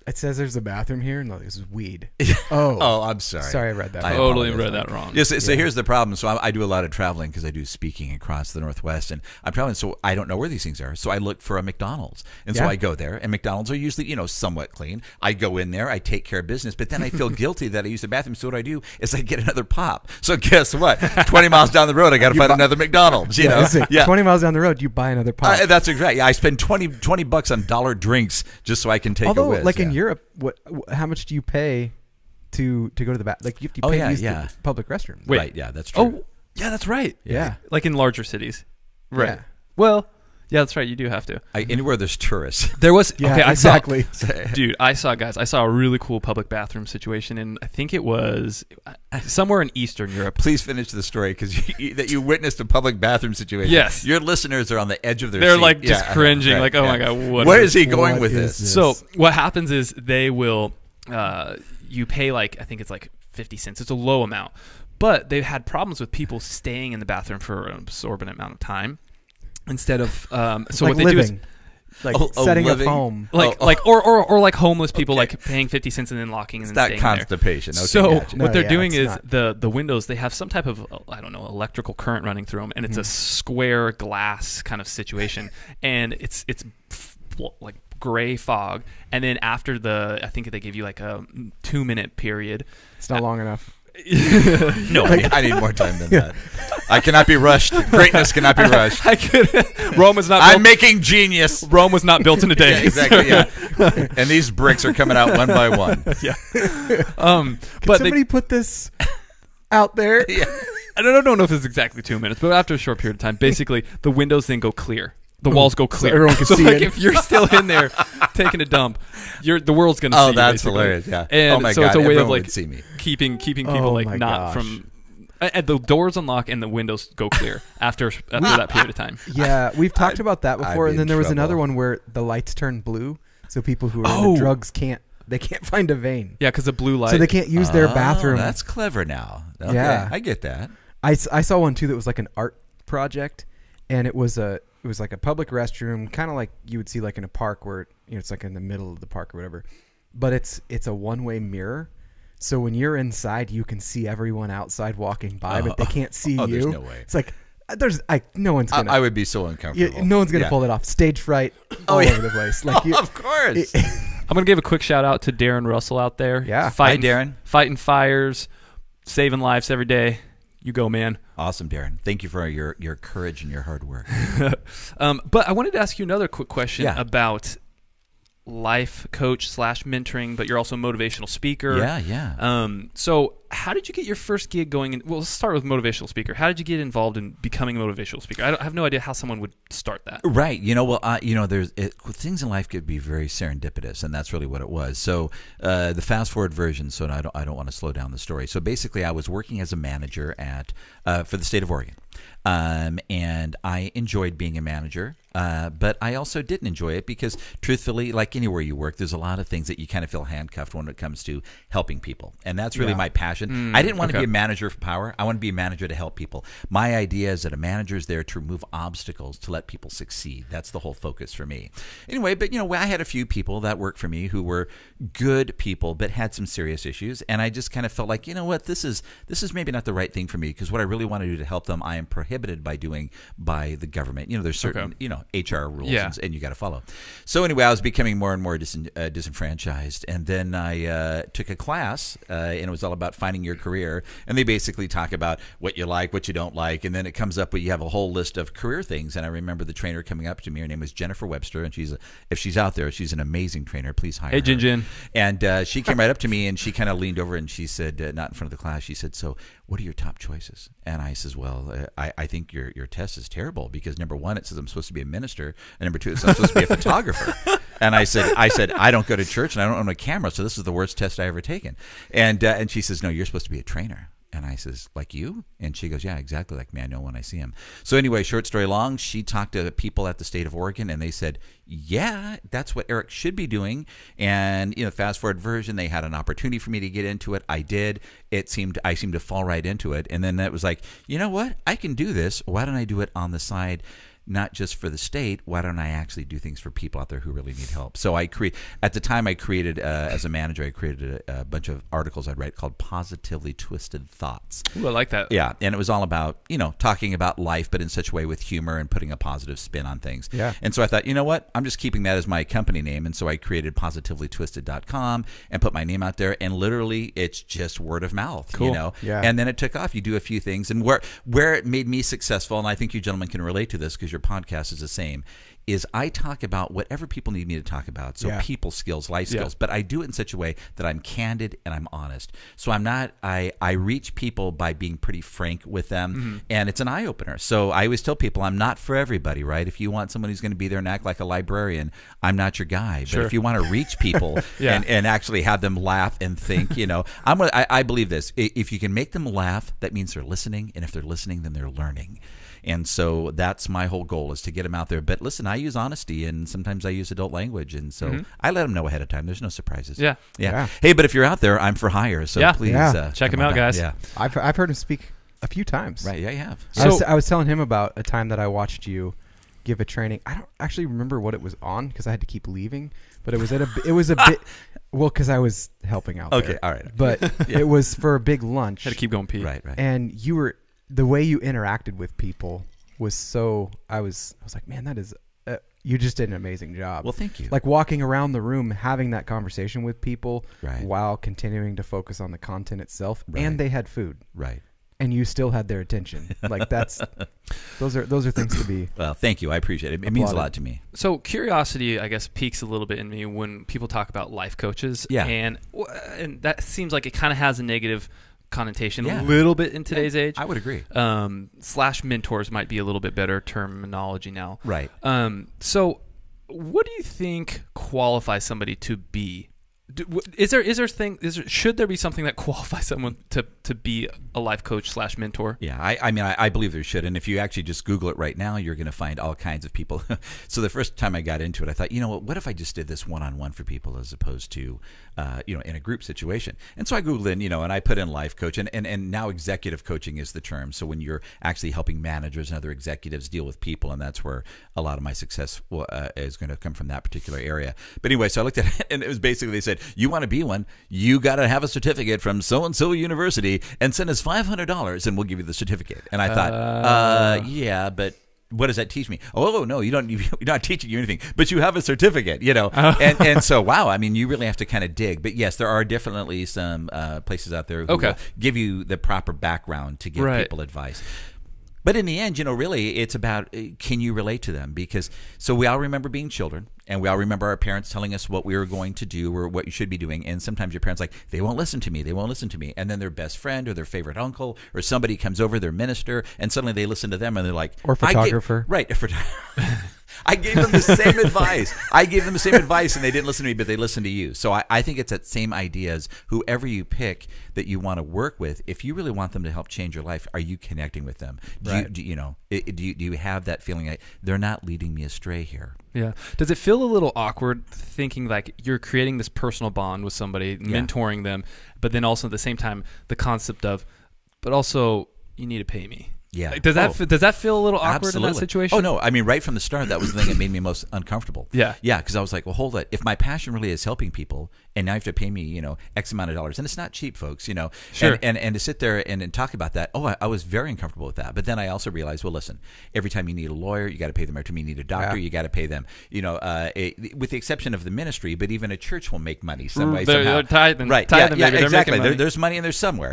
[SPEAKER 3] It says there's a bathroom here. No, this is weed. Oh,
[SPEAKER 2] I'm sorry.
[SPEAKER 3] Sorry, I read that.
[SPEAKER 2] I
[SPEAKER 1] totally read that wrong.
[SPEAKER 2] Yes. So here's the problem. So I do a lot of traveling because I do speaking across the Northwest, and I'm traveling. So I don't know where these things are. So I look for a McDonald's, and so I go there. And McDonald's are usually somewhat clean. I go in there, I take care of business, but then I feel guilty that I use the bathroom. So what I do is I get another pop. So guess what? 20 miles down the road, I got to find another McDonald's. You know,
[SPEAKER 3] 20 miles down the road, you buy another pop.
[SPEAKER 2] That's exactly. I spend $20 on dollar drinks just so I can take a whiz.
[SPEAKER 3] Like in Europe, how much do you pay to go to the bathroom? Like you have to pay to use the public restroom.
[SPEAKER 2] Wait, right, yeah, that's true.
[SPEAKER 1] Oh, yeah, that's right.
[SPEAKER 3] Yeah.
[SPEAKER 1] Like in larger cities. Right.
[SPEAKER 3] Yeah.
[SPEAKER 1] Well, yeah, that's right. You do have to.
[SPEAKER 2] Anywhere there's tourists.
[SPEAKER 1] There was
[SPEAKER 3] exactly.
[SPEAKER 1] I saw a really cool public bathroom situation, and I think it was somewhere in Eastern Europe.
[SPEAKER 2] Please finish the story because that you witnessed a public bathroom situation.
[SPEAKER 1] Yes,
[SPEAKER 2] your listeners are on the edge of their
[SPEAKER 1] They're
[SPEAKER 2] seat.
[SPEAKER 1] like just cringing, like, oh my god,
[SPEAKER 2] where is he going with this?
[SPEAKER 1] So what happens is they will, you pay like I think it's like 50 cents. It's a low amount, but they've had problems with people staying in the bathroom for an absorbent amount of time. Instead of so
[SPEAKER 3] like
[SPEAKER 1] what they
[SPEAKER 3] living.
[SPEAKER 1] Do is
[SPEAKER 3] setting up home,
[SPEAKER 1] or like homeless people like paying 50 cents and then locking and then staying
[SPEAKER 2] constipation.
[SPEAKER 1] There. So what they're doing is the windows, they have some type of electrical current running through them, and it's a square glass kind of situation, and it's like gray fog, and then after I think they give you like a 2-minute period.
[SPEAKER 3] It's not long enough.
[SPEAKER 2] No, I need more time than that. I cannot be rushed. Greatness cannot be rushed.
[SPEAKER 1] Rome was not.
[SPEAKER 2] I'm making genius.
[SPEAKER 1] Rome was not built in a day.
[SPEAKER 2] Yeah, exactly. Yeah. And these bricks are coming out one by one.
[SPEAKER 1] Yeah.
[SPEAKER 3] Can somebody put this out there?
[SPEAKER 2] Yeah.
[SPEAKER 1] I don't know if it's exactly 2 minutes, but after a short period of time, basically the windows then go clear. The walls go clear.
[SPEAKER 3] So everyone can see it.
[SPEAKER 1] If you're still in there taking a dump, the world's going to see you.
[SPEAKER 2] Oh, that's
[SPEAKER 1] basically.
[SPEAKER 2] Hilarious. Yeah.
[SPEAKER 1] And
[SPEAKER 2] oh my
[SPEAKER 1] so
[SPEAKER 2] God.
[SPEAKER 1] it's a way
[SPEAKER 2] Everyone
[SPEAKER 1] of like
[SPEAKER 2] would see me.
[SPEAKER 1] keeping people from. And the doors unlock and the windows go clear after that period of time.
[SPEAKER 3] Yeah, we've talked about that before, and then there was another one where the lights turn blue, so people who are into drugs can't find a vein.
[SPEAKER 1] Yeah, because the blue light,
[SPEAKER 3] so they can't use their bathroom.
[SPEAKER 2] That's clever now. Okay,
[SPEAKER 3] yeah,
[SPEAKER 2] I get that.
[SPEAKER 3] I saw one too that was like an art project, and it was like a public restroom, kind of like you would see like in a park where it's like in the middle of the park or whatever, but it's a one-way mirror. So when you're inside, you can see everyone outside walking by, but they can't see you.
[SPEAKER 2] There's no way.
[SPEAKER 3] It's like no one's gonna.
[SPEAKER 2] I would be so uncomfortable.
[SPEAKER 3] No one's gonna pull it off. Stage fright all over the place. Like
[SPEAKER 2] of course.
[SPEAKER 1] I'm gonna give a quick shout out to Darren Russell out there.
[SPEAKER 3] Yeah,
[SPEAKER 2] hi Darren.
[SPEAKER 1] Fighting fires, saving lives every day. You go, man.
[SPEAKER 2] Awesome, Darren. Thank you for your courage and your hard work.
[SPEAKER 1] But I wanted to ask you another quick question about life coach / mentoring, but you're also a motivational speaker.
[SPEAKER 2] Yeah.
[SPEAKER 1] So how did you get your first gig going? Well, let's start with motivational speaker. How did you get involved in becoming a motivational speaker? I have no idea how someone would start that.
[SPEAKER 2] Right. There's things in life could be very serendipitous, and that's really what it was. So the fast forward version. So I don't want to slow down the story. So basically, I was working as a manager for the state of Oregon. And I enjoyed being a manager, but I also didn't enjoy it because, truthfully, like anywhere you work, there's a lot of things that you kind of feel handcuffed when it comes to helping people, and that's really my passion. I didn't want to be a manager for power. I want to be a manager to help people. My idea is that a manager is there to remove obstacles to let people succeed. That's the whole focus for me. Anyway, but I had a few people that worked for me who were good people but had some serious issues, and I just kind of felt like, this is maybe not the right thing for me, because what I really want to do to help them, I am prohibited by doing by the government. There's certain HR rules and you got to follow. So anyway, I was becoming more and more disenfranchised, and then I took a class and it was all about finding your career, and they basically talk about what you like, what you don't like, and then it comes up where you have a whole list of career things. And I remember the trainer coming up to me. Her name was Jennifer Webster, and if she's out there, she's an amazing trainer. Please hire her.
[SPEAKER 1] Hey, Jin.
[SPEAKER 2] And she came right up to me and she kind of leaned over and she said, not in front of the class, she said, "So what are your top choices?" And I says, "Well, I think your test is terrible because number one, it says I'm supposed to be a minister, and number two, it says I'm supposed to be a photographer." And I said, I don't go to church and I don't own a camera, so this is the worst test I ever taken. And she says, no, you're supposed to be a trainer. And I says, like you? And she goes, yeah, exactly like me. I know when I see him. So anyway, short story long, she talked to people at the state of Oregon, and they said, yeah, that's what Erick should be doing. And fast forward version, they had an opportunity for me to get into it. I did. I seemed to fall right into it. And then that was like, you know what? I can do this. Why don't I do it on the side? Not just for the state, why don't I actually do things for people out there who really need help? So at the time I created, as a manager, I created a bunch of articles I'd write called Positively Twisted Thoughts.
[SPEAKER 1] Ooh, I like that.
[SPEAKER 2] Yeah, and it was all about, talking about life, but in such a way with humor and putting a positive spin on things.
[SPEAKER 3] Yeah.
[SPEAKER 2] And so I thought, you know what? I'm just keeping that as my company name. And so I created positivelytwisted.com and put my name out there. And literally, it's just word of mouth,
[SPEAKER 3] Cool. Yeah.
[SPEAKER 2] And then it took off. You do a few things. And where it made me successful, and I think you gentlemen can relate to this because your podcast is the same, is I talk about whatever people need me to talk about. So people skills, life skills, but I do it in such a way that I'm candid and I'm honest. So I reach people by being pretty frank with them, and it's an eye opener. So I always tell people I'm not for everybody, right? If you want someone who's going to be there and act like a librarian, I'm not your guy. But if you want to reach people and actually have them laugh and think, I believe this. If you can make them laugh, that means they're listening, and if they're listening, then they're learning. And so that's my whole goal, is to get them out there. But listen, I use honesty, and sometimes I use adult language. And so I let them know ahead of time. There's no surprises.
[SPEAKER 1] Yeah.
[SPEAKER 2] Hey, but if you're out there, I'm for hire. So please
[SPEAKER 1] check him out, guys.
[SPEAKER 2] Yeah.
[SPEAKER 3] I've heard him speak a few times.
[SPEAKER 2] Right. Yeah, you have.
[SPEAKER 3] So I was telling him about a time that I watched you give a training. I don't actually remember what it was on because I had to keep leaving. But it was a bit. Well, because I was helping out.
[SPEAKER 2] Okay.
[SPEAKER 3] There.
[SPEAKER 2] All right.
[SPEAKER 3] But it was for a big lunch.
[SPEAKER 1] Had to keep going pee.
[SPEAKER 2] Right.
[SPEAKER 3] And the way you interacted with people was so. I was like, man, that is. You just did an amazing job.
[SPEAKER 2] Well, thank you.
[SPEAKER 3] Like walking around the room, having that conversation with people,
[SPEAKER 2] right,
[SPEAKER 3] while continuing to focus on the content itself,
[SPEAKER 2] right,
[SPEAKER 3] and they had food,
[SPEAKER 2] right,
[SPEAKER 3] and you still had their attention. Like those are things to be.
[SPEAKER 2] Well, thank you. I appreciate it. It means a lot to me.
[SPEAKER 1] So curiosity, I guess, peaks a little bit in me when people talk about life coaches.
[SPEAKER 2] Yeah.
[SPEAKER 1] And that seems like it kind of has a negative connotation a little bit in today's age.
[SPEAKER 2] I would agree.
[SPEAKER 1] / mentors might be a little bit better terminology now.
[SPEAKER 2] Right.
[SPEAKER 1] So what do you think qualifies somebody to be? Should there be something that qualifies someone to be a life coach / mentor?
[SPEAKER 2] Yeah, I believe there should. And if you actually just Google it right now, you're going to find all kinds of people. So the first time I got into it, I thought, what if I just did this one-on-one for people as opposed to, in a group situation? And so I Googled it, and I put in life coach, and now executive coaching is the term. So when you're actually helping managers and other executives deal with people, and that's where a lot of my success is going to come from, that particular area. But anyway, so I looked at it, and it was basically, they said, you want to be one, you got to have a certificate from so-and-so university and send us $500 and we'll give you the certificate. And I thought, yeah, but what does that teach me? Oh, no, you're not teaching you anything, but you have a certificate, And so, wow, I mean, you really have to kind of dig. But yes, there are definitely some places out there who will give you the proper background to give people advice. But in the end, really, it's about, can you relate to them? Because, so we all remember being children, and we all remember our parents telling us what we were going to do or what you should be doing. And sometimes your parents like, they won't listen to me. They won't listen to me. And then their best friend or their favorite uncle or somebody comes over, their minister, and suddenly they listen to them and they're like,
[SPEAKER 3] or photographer.
[SPEAKER 2] I gave them the same advice. And they didn't listen to me, but they listened to you. So I think it's that same idea as whoever you pick that you want to work with. If you really want them to help change your life, are you connecting with them? Do you have that feeling like they're not leading me astray here?
[SPEAKER 1] Yeah. Does it feel a little awkward thinking like you're creating this personal bond with somebody, mentoring them, but then also at the same time the concept of, but also you need to pay me?
[SPEAKER 2] Yeah.
[SPEAKER 1] Like, does that feel a little awkward in that situation?
[SPEAKER 2] Oh, no. I mean, right from the start, that was the thing that made me most uncomfortable.
[SPEAKER 1] Yeah.
[SPEAKER 2] Yeah, because I was like, well, hold it. If my passion really is helping people, and now you have to pay me, X amount of dollars, and it's not cheap, folks,
[SPEAKER 1] Sure.
[SPEAKER 2] And to sit there and talk about that, I was very uncomfortable with that. But then I also realized, well, listen, every time you need a lawyer, you got to pay them. Every time you need a doctor, you got to pay them. With the exception of the ministry, but even a church will make money some way, somehow.
[SPEAKER 1] They're tithing.
[SPEAKER 2] Right. Exactly. There's money in there somewhere,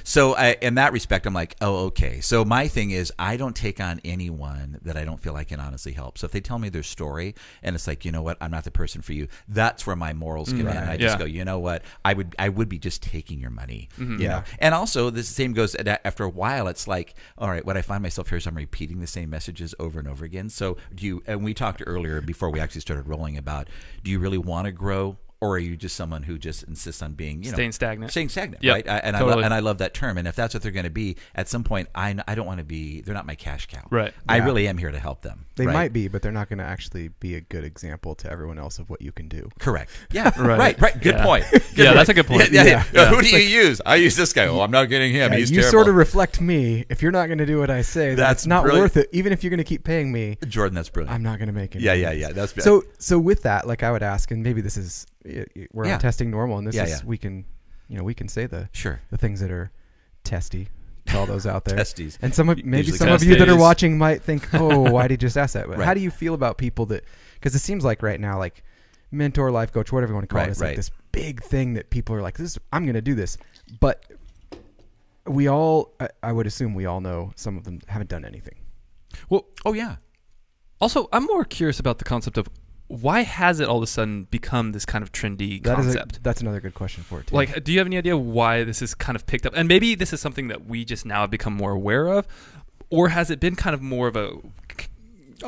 [SPEAKER 2] So in that respect, I'm like, oh, okay. So my thing is, I don't take on anyone that I don't feel I can honestly help. So if they tell me their story and it's like, you know what, I'm not the person for you, that's where my morals come in. I just go, you know what? I would be just taking your money. You know? And also, the same goes after a while. It's like, all right, what I find myself here is I'm repeating the same messages over and over again. So and we talked earlier before we actually started rolling about, do you really want to grow? Or are you just someone who just insists on being,
[SPEAKER 1] staying stagnant?
[SPEAKER 2] Right? I love that term. And if that's what they're going to be, at some point, I don't want to be. They're not my cash cow.
[SPEAKER 1] Right.
[SPEAKER 2] I really am here to help them.
[SPEAKER 3] They might be, but they're not going to actually be a good example to everyone else of what you can do.
[SPEAKER 2] Correct. Yeah. right. Good point.
[SPEAKER 1] That's a good point.
[SPEAKER 2] Who do you use? I use this guy. Oh, I'm not getting him. He's terrible.
[SPEAKER 3] Sort of reflect me. If you're not going to do what I say, that's not worth it. Even if you're going to keep paying me,
[SPEAKER 2] Jordan, that's brilliant.
[SPEAKER 3] I'm not going to make it.
[SPEAKER 2] Yeah. That's
[SPEAKER 3] so with that, like I would ask, and maybe this is. We're on testing normal, and this is we can say the things that are testy to all those out there.
[SPEAKER 2] Testies.
[SPEAKER 3] And some of you that are watching might think, oh, why did you just ask that? But how do you feel about people that? Because it seems like right now, like mentor, life coach, whatever you want to call it, it's like this big thing that people are like, I'm going to do this, but we all, I would assume we all know some of them haven't done anything.
[SPEAKER 1] Well, Also, I'm more curious about the concept of, why has it all of a sudden become this kind of trendy concept?
[SPEAKER 3] That's another good question for it, too.
[SPEAKER 1] Like, do you have any idea why this is kind of picked up? And maybe this is something that we just now have become more aware of, or has it been kind of more of a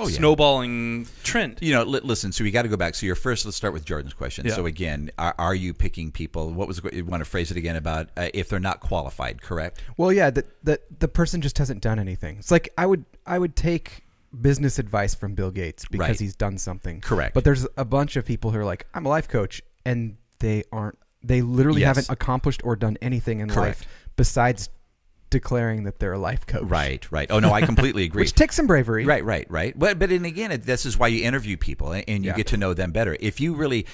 [SPEAKER 1] snowballing trend?
[SPEAKER 2] Listen, so we got to go back. So let's start with Jordan's question. So again, are you picking people? You want to phrase it again about if they're not qualified, correct?
[SPEAKER 3] Well, yeah, that the person just hasn't done anything. It's like I would take business advice from Bill Gates because he's done something.
[SPEAKER 2] Correct.
[SPEAKER 3] But there's a bunch of people who are like, I'm a life coach, and they literally haven't accomplished or done anything in life besides declaring that they're a life coach.
[SPEAKER 2] Right. Oh, no, I completely agree.
[SPEAKER 3] Which takes some bravery.
[SPEAKER 2] Right. But again, this is why you interview people and you get to know them better. If you really,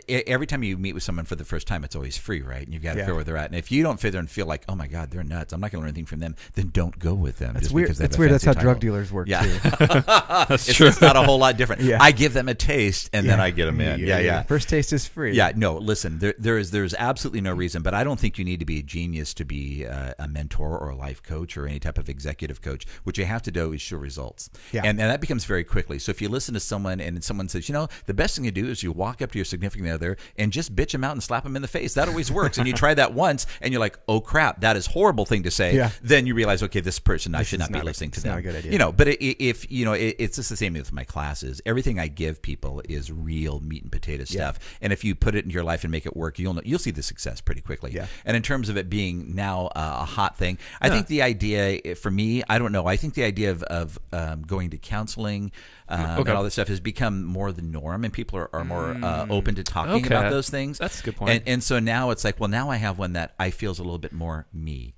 [SPEAKER 2] every time you meet with someone for the first time, it's always free, right? And you've got to figure where they're at. And if you don't fit there and feel like, oh my God, they're nuts, I'm not going to learn anything from them, then don't go with them.
[SPEAKER 3] That's weird. That's weird. That's how drug dealers work, too.
[SPEAKER 2] That's true. It's not a whole lot different. I give them a taste and then I get them in. Yeah.
[SPEAKER 3] First taste is free.
[SPEAKER 2] Yeah, no, listen, there's absolutely no reason, but I don't think you need to be a genius to be a mentor or a life coach or any type of executive coach. What you have to do is show results. And that becomes very quickly. So if you listen to someone and someone says, the best thing to do is you walk up to your significant other and just bitch them out and slap them in the face. That always works. And you try that once and you're like, oh crap, that is a horrible thing to say. Then you realize, okay, this person, I should not be listening to them.
[SPEAKER 3] Not a good idea.
[SPEAKER 2] But if it's just the same with my classes. Everything I give people is real meat and potato stuff. And if you put it into your life and make it work, you'll see the success pretty quickly. And in terms of it being now a hot thing, I think the idea, for me, I don't know. I think the idea of going to counseling and all this stuff has become more the norm, and people are more open to talking about those things.
[SPEAKER 1] That's a good point.
[SPEAKER 2] And so now it's like, well, now I have one that I feel is a little bit more me.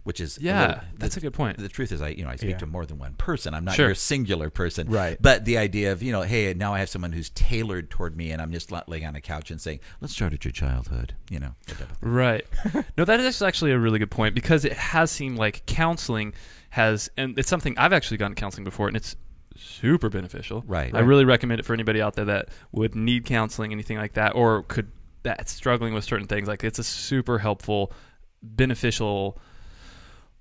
[SPEAKER 2] Which is
[SPEAKER 1] that's a good point.
[SPEAKER 2] The truth is, I speak to more than one person. I'm not your singular person.
[SPEAKER 3] Right.
[SPEAKER 2] But the idea of hey, now I have someone who's tailored toward me, and I'm just not laying on a couch and saying, let's start at your childhood.
[SPEAKER 1] Right. No, that is actually a really good point, because it has seemed like counseling has, and it's something I've actually gone to counseling before, and it's super beneficial.
[SPEAKER 2] Right.
[SPEAKER 1] I really recommend it for anybody out there that would need counseling, anything like that, or that's struggling with certain things. Like, it's a super helpful, beneficial,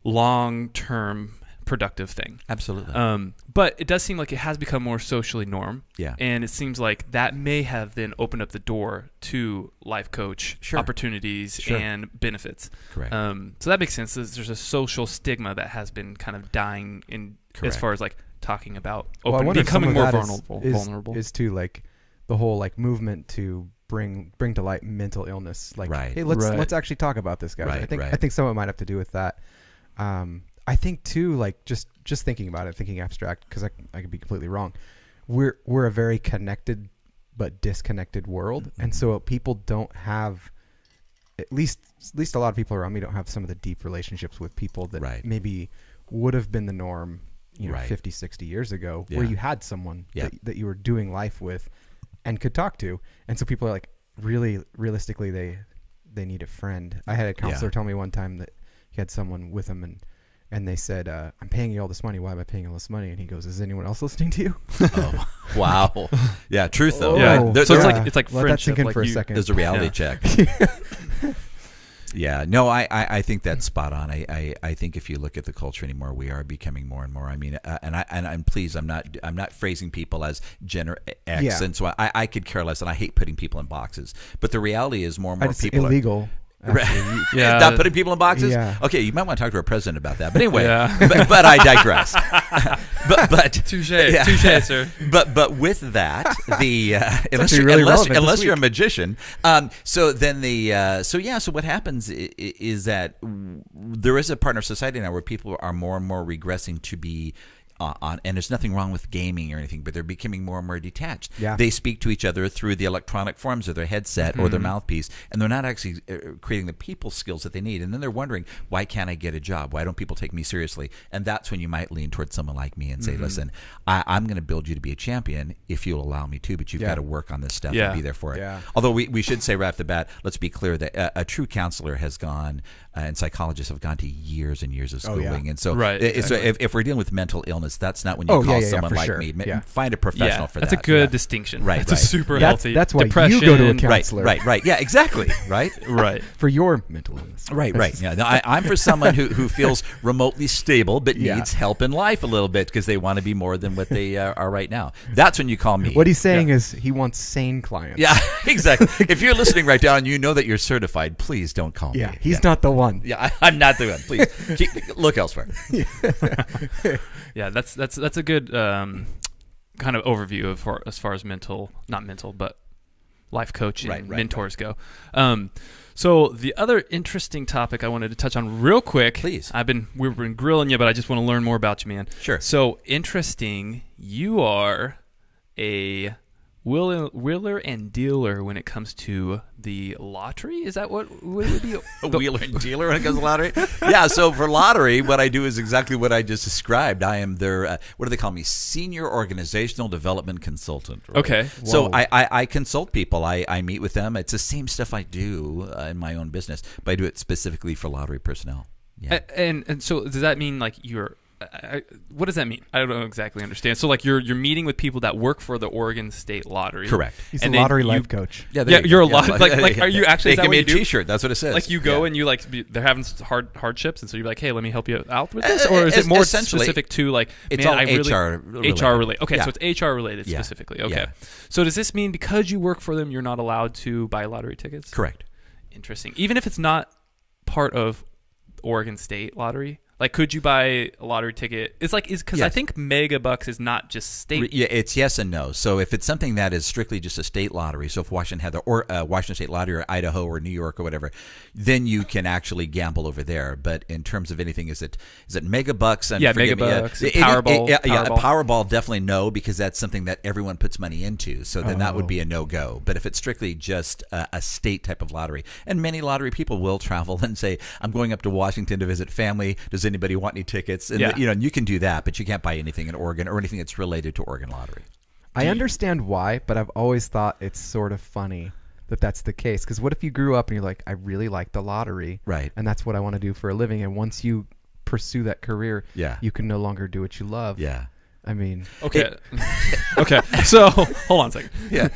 [SPEAKER 1] long-term, productive thing.
[SPEAKER 2] Absolutely.
[SPEAKER 1] But it does seem like it has become more socially norm.
[SPEAKER 2] Yeah.
[SPEAKER 1] And it seems like that may have then opened up the door to life coach opportunities and benefits.
[SPEAKER 2] Correct.
[SPEAKER 1] So that makes sense. There's a social stigma that has been kind of dying in as far as like talking about becoming more vulnerable.
[SPEAKER 3] Is too like the whole like movement to bring to light mental illness. Like, hey, let's actually talk about this, guys. I think some of it might have to do with that. I think too, like just thinking about it, thinking abstract, because I could be completely wrong. We're a very connected but disconnected world, and so people don't have, at least a lot of people around me don't have some of the deep relationships with people that maybe would have been the norm, 50, 60 years ago, where you had someone that you were doing life with and could talk to, and so people are like, really, realistically, they need a friend. I had a counselor tell me one time that he had someone with him, and they said, I'm paying you all this money. Why am I paying you all this money? And he goes, is anyone else listening to you?
[SPEAKER 2] Oh, wow. Yeah, truth though.
[SPEAKER 1] Yeah. So it's like
[SPEAKER 3] let
[SPEAKER 1] friendship.
[SPEAKER 3] That sink in for a second.
[SPEAKER 2] There's a reality check. Yeah, no, I think that's spot on. I think if you look at the culture anymore, we are becoming more and more. I mean, and I'm pleased. I'm not phrasing people as gender X, and so I could care less, and I hate putting people in boxes. But the reality is, more and more people
[SPEAKER 3] illegal.
[SPEAKER 2] Yeah, not putting people in boxes. Yeah. Okay, you might want to talk to our president about that. But anyway, but I digress. but
[SPEAKER 1] touche, touche, sir.
[SPEAKER 2] But with that, unless you're a magician, so what happens is that there is a part of society now where people are more and more regressing to be. And there's nothing wrong with gaming or anything, but they're becoming more and more detached.
[SPEAKER 3] Yeah.
[SPEAKER 2] They speak to each other through the electronic forms of their headset or their mouthpiece, and they're not actually creating the people skills that they need. And then they're wondering, why can't I get a job? Why don't people take me seriously? And that's when you might lean towards someone like me and say, listen, I'm going to build you to be a champion if you'll allow me to, but you've got to work on this stuff and be there for it. Yeah. Although we should say right off the bat, let's be clear that a true counselor has gone, and psychologists have gone to years and years of schooling. And so, so if we're dealing with mental illness, that's not when you call someone like me. Find a professional for that.
[SPEAKER 1] That's a good distinction.
[SPEAKER 2] Right.
[SPEAKER 1] That's a super healthy.
[SPEAKER 3] That's why you go to a counselor.
[SPEAKER 2] Right. Yeah, exactly. Right.
[SPEAKER 3] For your mental illness.
[SPEAKER 2] Right. Yeah. No, I'm for someone who feels remotely stable but needs help in life a little bit because they want to be more than what they are right now. That's when you call me.
[SPEAKER 3] What he's saying is he wants sane clients.
[SPEAKER 2] Yeah, exactly. If you're listening right now and you know that you're certified, please don't call me.
[SPEAKER 3] Yeah, he's not the one.
[SPEAKER 2] Yeah, I'm not the one. Please look elsewhere.
[SPEAKER 1] Yeah, that's a good kind of overview of as far as but life coaching mentors go. So the other interesting topic I wanted to touch on real quick.
[SPEAKER 2] Please.
[SPEAKER 1] We've been grilling you, but I just want to learn more about you, man.
[SPEAKER 2] Sure.
[SPEAKER 1] So interesting. You are a wheeler and dealer when it comes to the lottery. Is that what would it be?
[SPEAKER 2] A wheeler and dealer when it comes to lottery? Yeah, so for lottery, what I do is exactly what I just described. I am their, what do they call me? Senior Organizational Development Consultant. Right?
[SPEAKER 1] Okay.
[SPEAKER 2] So I consult people. I meet with them. It's the same stuff I do in my own business, but I do it specifically for lottery personnel. Yeah.
[SPEAKER 1] And so does that mean like you're what does that mean? I don't exactly understand. So, like, you're meeting with people that work for the Oregon State Lottery.
[SPEAKER 2] Correct.
[SPEAKER 3] He's a lottery life coach.
[SPEAKER 1] Yeah, you're a lot. Like, are you actually?
[SPEAKER 2] They give me a T-shirt. That's what it says.
[SPEAKER 1] Like, you go and you they're having hardships, and so you're like, hey, let me help you out with this, or is it more specific to like?
[SPEAKER 2] It's all HR related.
[SPEAKER 1] Okay, so it's HR related specifically. Okay. Yeah. So does this mean because you work for them, you're not allowed to buy lottery tickets?
[SPEAKER 2] Correct.
[SPEAKER 1] Interesting. Even if it's not part of Oregon State Lottery. Like, could you buy a lottery ticket? It's like, because I think Mega Bucks is not just state.
[SPEAKER 2] Yeah, it's yes and no. So if it's something that is strictly just a state lottery, so if Washington had the Washington State Lottery or Idaho or New York or whatever, then you can actually gamble over there. But in terms of anything, is it Mega Bucks? And
[SPEAKER 1] Mega Bucks, Powerball.
[SPEAKER 2] Powerball definitely no, because that's something that everyone puts money into. So then that would be a no-go. But if it's strictly just a state type of lottery, and many lottery people will travel and say, I'm going up to Washington to visit family. Does anybody want any tickets? And and you can do that, but you can't buy anything in Oregon or anything that's related to Oregon Lottery.
[SPEAKER 3] I understand why, but I've always thought it's sort of funny that that's the case. Because what if you grew up and you're like, I really like the lottery,
[SPEAKER 2] right? And
[SPEAKER 3] that's what I want to do for a living. And once you pursue that career, you can no longer do what you love.
[SPEAKER 2] Yeah.
[SPEAKER 3] I mean,
[SPEAKER 1] okay. Okay. So hold on a second.
[SPEAKER 2] Yeah.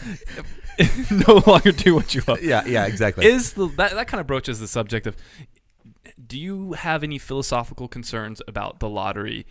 [SPEAKER 1] No longer do what you love.
[SPEAKER 2] Yeah, exactly.
[SPEAKER 1] That kind of broaches the subject of, do you have any philosophical concerns about the lottery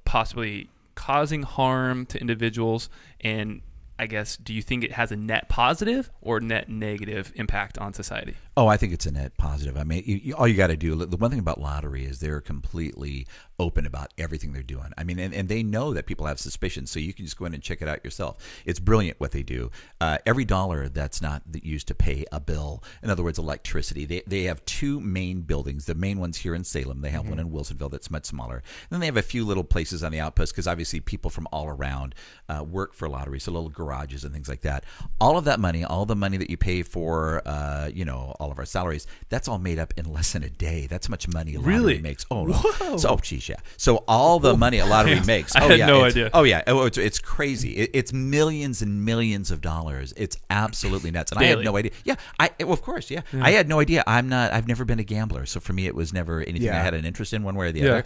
[SPEAKER 1] possibly causing harm to individuals? And I guess, do you think it has a net positive or net negative impact on society?
[SPEAKER 2] Oh, I think it's a net positive. I mean, all you got to do, the one thing about lottery is they're completely open about everything they're doing. I mean, and they know that people have suspicions, so you can just go in and check it out yourself. It's brilliant what they do. Every dollar that's not used to pay a bill, in other words, electricity, they have two main buildings. The main one's here in Salem. They have one in Wilsonville that's much smaller. And then they have a few little places on the outpost, because obviously people from all around work for lottery, so little garages and things like that. All of that money, all the money that you pay for, all of our salaries, that's all made up in less than a day. That's how much money a lottery makes. Oh, no.
[SPEAKER 1] Whoa.
[SPEAKER 2] So, geez, yeah. So all the money a lottery makes.
[SPEAKER 1] I had no idea.
[SPEAKER 2] Oh, yeah. It's crazy. It's millions and millions of dollars. It's absolutely nuts. And daily. I had no idea. Yeah. Of course, yeah. I had no idea. I've never been a gambler. So for me, it was never anything I had an interest in one way or the other.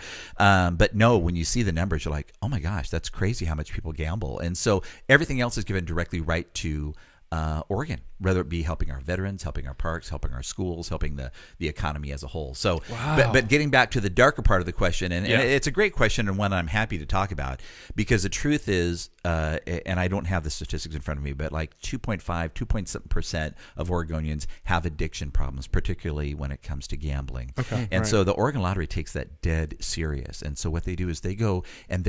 [SPEAKER 2] But no, when you see the numbers, you're like, oh my gosh, that's crazy how much people gamble. And so everything else is given directly right to Oregon, whether it be helping our veterans, helping our parks, helping our schools, helping the economy as a whole. So, but getting back to the darker part of the question, and it's a great question and one I'm happy to talk about, because the truth is, and I don't have the statistics in front of me, but like 2.7% of Oregonians have addiction problems, particularly when it comes to gambling.
[SPEAKER 3] Okay,
[SPEAKER 2] and so the Oregon Lottery takes that dead serious. And so what they do is they go and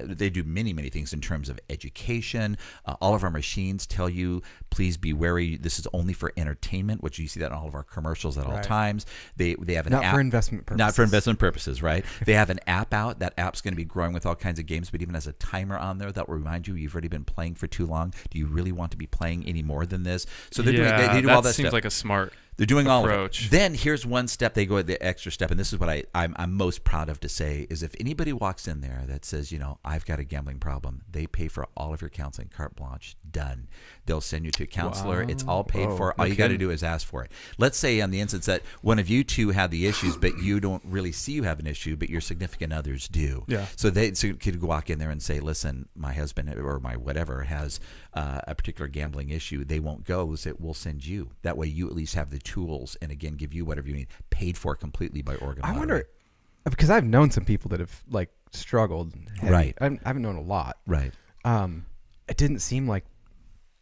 [SPEAKER 2] they do many, many things in terms of education. All of our machines tell you, please be wary. This is only for entertainment, which you see that in all of our commercials at all times. They have an app.
[SPEAKER 3] Not for investment purposes.
[SPEAKER 2] Not for investment purposes, right? They have an app out. That app's going to be growing with all kinds of games, but even has a timer on there that will remind you you've already been playing for too long. Do you really want to be playing any more than this? So they're doing they do all that
[SPEAKER 1] seems
[SPEAKER 2] stuff.
[SPEAKER 1] like a smart
[SPEAKER 2] They're doing
[SPEAKER 1] approach.
[SPEAKER 2] all of it. Then here's one step. They go the extra step, and this is what I'm most proud of to say, is if anybody walks in there that says, I've got a gambling problem, they pay for all of your counseling, carte blanche, done. They'll send you to a counselor. Wow. It's all paid for. All you got to do is ask for it. Let's say on the instance that one of you two have the issues, but you don't really see you have an issue, but your significant others do. Yeah. So they could walk in there and say, listen, my husband or my whatever has a particular gambling issue. They won't go. We'll send you. That way you at least have the tools, and again, give you whatever you need, paid for completely by Oregon Lottery.
[SPEAKER 3] I wonder, because I've known some people that have like struggled.
[SPEAKER 2] Right.
[SPEAKER 3] I haven't known a lot.
[SPEAKER 2] Right.
[SPEAKER 3] It didn't seem like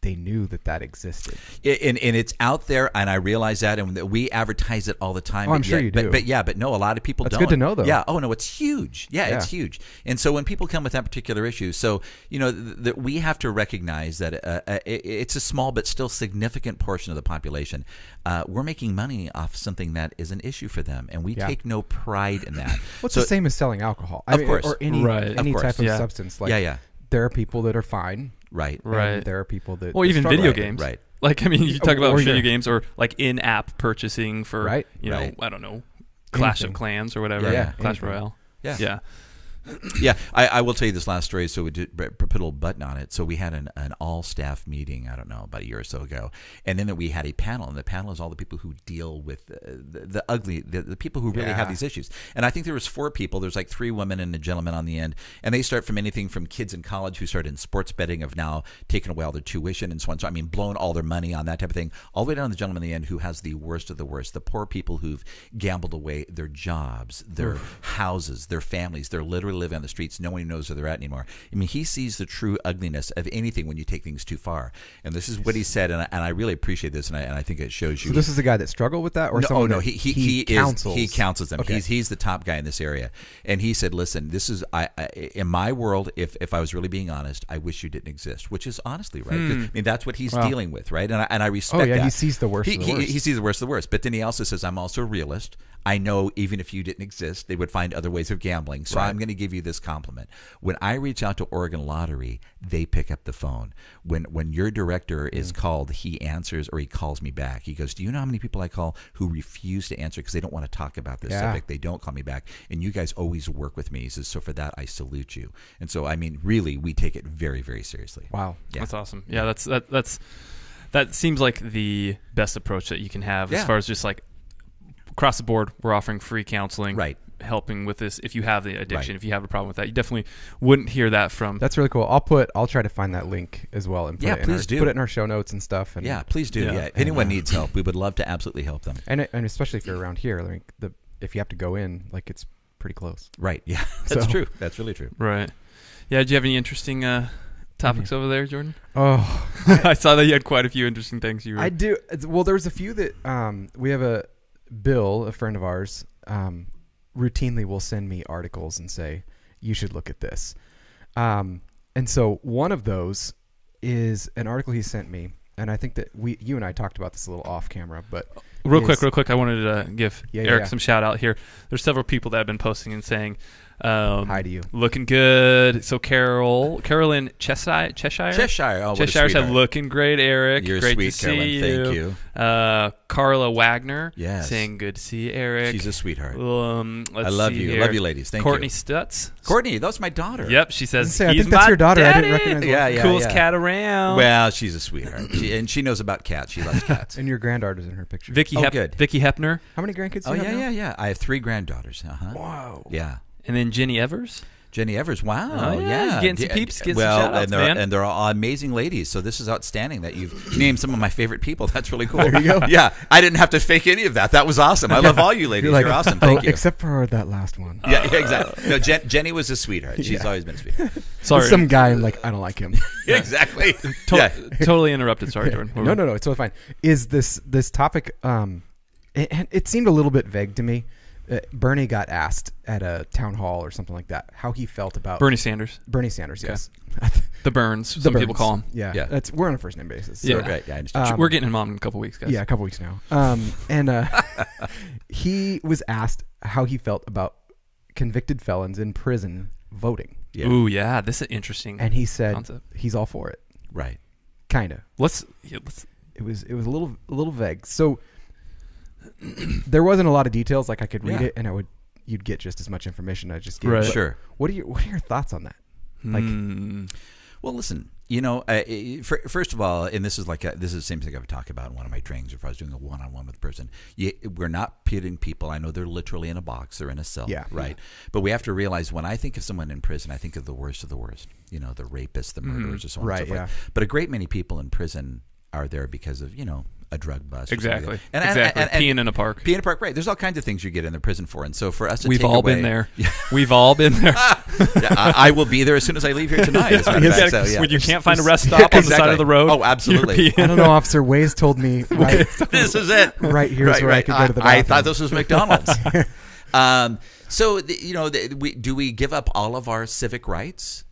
[SPEAKER 3] they knew that existed.
[SPEAKER 2] And it's out there, and I realize that, and we advertise it all the time.
[SPEAKER 3] Oh, I'm sure you do.
[SPEAKER 2] But no, a lot of people don't.
[SPEAKER 3] That's good to know, though.
[SPEAKER 2] Yeah. Oh, no, it's huge. Yeah, it's huge. And so when people come with that particular issue, so, that we have to recognize that it's a small but still significant portion of the population. We're making money off something that is an issue for them, and we take no pride in that.
[SPEAKER 3] Well, it's the same as selling alcohol.
[SPEAKER 2] Of course.
[SPEAKER 3] Or any type of substance. Like, there are people that are fine.
[SPEAKER 2] Right.
[SPEAKER 3] And there are people that
[SPEAKER 1] even video games.
[SPEAKER 2] Right.
[SPEAKER 1] Like, you talk about video games or like in-app purchasing for, I don't know, Clash of Clans or whatever. Clash Royale. Yeah.
[SPEAKER 2] Yeah, I will tell you this last story. So we did put a little button on it. So we had an all-staff meeting, I don't know, about a year or so ago. And then we had a panel, and the panel is all the people who deal with the people who really have these issues. And I think there was 4 people. There's like 3 women and a gentleman on the end. And they start from anything from kids in college who started in sports betting, have now taken away all their tuition and so on. So, blown all their money on that type of thing, all the way down to the gentleman on the end who has the worst of the worst, the poor people who've gambled away their jobs, their houses, their families. They're literally live on the streets. No one knows where they're at anymore. He sees the true ugliness of anything when you take things too far. And this is what he said, and I really appreciate this, and I think it shows you.
[SPEAKER 3] So this is the guy that struggled with that, or
[SPEAKER 2] he counsels. He counsels them.
[SPEAKER 3] Okay.
[SPEAKER 2] He's the top guy in this area, and he said, "Listen, this is in my world. If I was really being honest, I wish you didn't exist." Which is honestly right. That's what he's dealing with, right? And I respect that.
[SPEAKER 3] He sees the worst.
[SPEAKER 2] He sees the worst of the worst. But then he also says, "I'm also a realist. I know even if you didn't exist, they would find other ways of gambling. So I'm going to give you this compliment. When I reach out to Oregon Lottery, they pick up the phone. When your director is called, he answers, or he calls me back. He goes, do you know how many people I call who refuse to answer because they don't want to talk about this subject? They don't call me back. And you guys always work with me. He says, so for that, I salute you. And so, really, we take it very, very seriously.
[SPEAKER 3] Wow.
[SPEAKER 2] Yeah.
[SPEAKER 1] That's awesome. Yeah, that seems like the best approach that you can have as far as just like, across the board, we're offering free counseling, helping with this. If you have the addiction, if you have a problem with that, you definitely wouldn't hear that from.
[SPEAKER 3] That's really cool. I'll try to find that link as well and put it in our show notes and stuff. And,
[SPEAKER 2] please do. Yeah. If anyone needs help, we would love to absolutely help them.
[SPEAKER 3] And especially if you're around here, if you have to go in, it's pretty close.
[SPEAKER 2] Right. Yeah. That's true. That's really true.
[SPEAKER 1] Right. Yeah. Do you have any interesting topics over there, Jordan?
[SPEAKER 3] Oh,
[SPEAKER 1] I saw that you had quite a few interesting things.
[SPEAKER 3] I do. Well, there's a few that we have Bill, a friend of ours, routinely will send me articles and say, you should look at this. And so one of those is an article he sent me, and I think that you and I talked about this a little off camera, but
[SPEAKER 1] real quick, I wanted to give Eric some shout out here. There's several people that have been posting and saying,
[SPEAKER 3] hi to you.
[SPEAKER 1] Looking good. So Carolyn Cheshire.
[SPEAKER 2] Oh,
[SPEAKER 1] Cheshire said, looking great, Eric.
[SPEAKER 2] You're
[SPEAKER 1] great
[SPEAKER 2] sweet,
[SPEAKER 1] to
[SPEAKER 2] Carolyn.
[SPEAKER 1] see
[SPEAKER 2] Thank
[SPEAKER 1] you. Carla Wagner saying, good to see you, Eric.
[SPEAKER 2] She's a sweetheart.
[SPEAKER 1] I
[SPEAKER 2] love you.
[SPEAKER 1] Here.
[SPEAKER 2] Love you, ladies. Thank
[SPEAKER 1] Courtney
[SPEAKER 2] you.
[SPEAKER 1] Stutz.
[SPEAKER 2] Courtney, that's my daughter.
[SPEAKER 1] Yep, she says,
[SPEAKER 3] I think that's your daughter.
[SPEAKER 1] Daddy.
[SPEAKER 3] I didn't recognize her.
[SPEAKER 1] Coolest cat around.
[SPEAKER 2] Well, she's a sweetheart. And she knows about cats. She loves cats.
[SPEAKER 3] And your granddaughter's in her picture.
[SPEAKER 1] Vicky Hepner.
[SPEAKER 3] How many grandkids do you have now?
[SPEAKER 2] Yeah. I have 3 granddaughters.
[SPEAKER 3] Wow.
[SPEAKER 2] Yeah.
[SPEAKER 1] And then Jenny Evers.
[SPEAKER 2] Jenny Evers. Wow.
[SPEAKER 1] Oh, yeah. Getting some peeps, getting some shout-outs, man.
[SPEAKER 2] And they're all amazing ladies. So this is outstanding that you've named some of my favorite people. That's really cool.
[SPEAKER 3] There you go.
[SPEAKER 2] Yeah. I didn't have to fake any of that. That was awesome. I love all you ladies. You're awesome. Thank you.
[SPEAKER 3] Except for that last one.
[SPEAKER 2] Yeah, exactly. No, Jenny was a sweetheart. She's always been a sweetheart.
[SPEAKER 3] Sorry. Some guy, I'm like, I don't like him.
[SPEAKER 2] Exactly.
[SPEAKER 1] Totally interrupted. Sorry, Jordan.
[SPEAKER 3] No, it's totally fine. Is this topic, it seemed a little bit vague to me. Bernie got asked at a town hall or something like that how he felt about
[SPEAKER 1] Bernie Sanders.
[SPEAKER 3] Yes.
[SPEAKER 1] The Burns, some people call him.
[SPEAKER 3] Yeah. We're on a first name basis. So.
[SPEAKER 1] Yeah,
[SPEAKER 2] right. Yeah, I understand.
[SPEAKER 1] We're getting him on in a couple weeks, guys.
[SPEAKER 3] Yeah, a couple weeks now. And he was asked how he felt about convicted felons in prison voting.
[SPEAKER 1] Yeah. Ooh, yeah, this is interesting.
[SPEAKER 3] And he said
[SPEAKER 1] concept.
[SPEAKER 3] He's all for it.
[SPEAKER 2] Right.
[SPEAKER 3] Kind of. It was a little vague. So there wasn't a lot of details. Like I could read it, and you'd get just as much information I just gave.
[SPEAKER 2] Right. Sure.
[SPEAKER 3] What are your thoughts on that? Like,
[SPEAKER 2] well, listen. First of all, and this is the same thing I would talk about in one of my trainings if I was doing a one-on-one with a person. We're not pitting people. I know they're literally in a box. They're in a cell.
[SPEAKER 3] Yeah.
[SPEAKER 2] Right. But we have to realize when I think of someone in prison, I think of the worst of the worst. The rapists, the murderers, or so on and so forth. But a great many people in prison are there because of, a drug bust.
[SPEAKER 1] Exactly. And peeing in a park.
[SPEAKER 2] Peeing in a park, right. There's all kinds of things you get in the prison for. And so for us to
[SPEAKER 1] We've all been there. We've all been there.
[SPEAKER 2] I will be there as soon as I leave here tonight.
[SPEAKER 1] When you can't find a rest stop on the side of the road.
[SPEAKER 2] Oh, absolutely.
[SPEAKER 3] I don't know, Officer Waze told me
[SPEAKER 2] this is it.
[SPEAKER 3] Right here's where I could go to the bathroom.
[SPEAKER 2] I thought this was McDonald's. So, do we give up all of our civic rights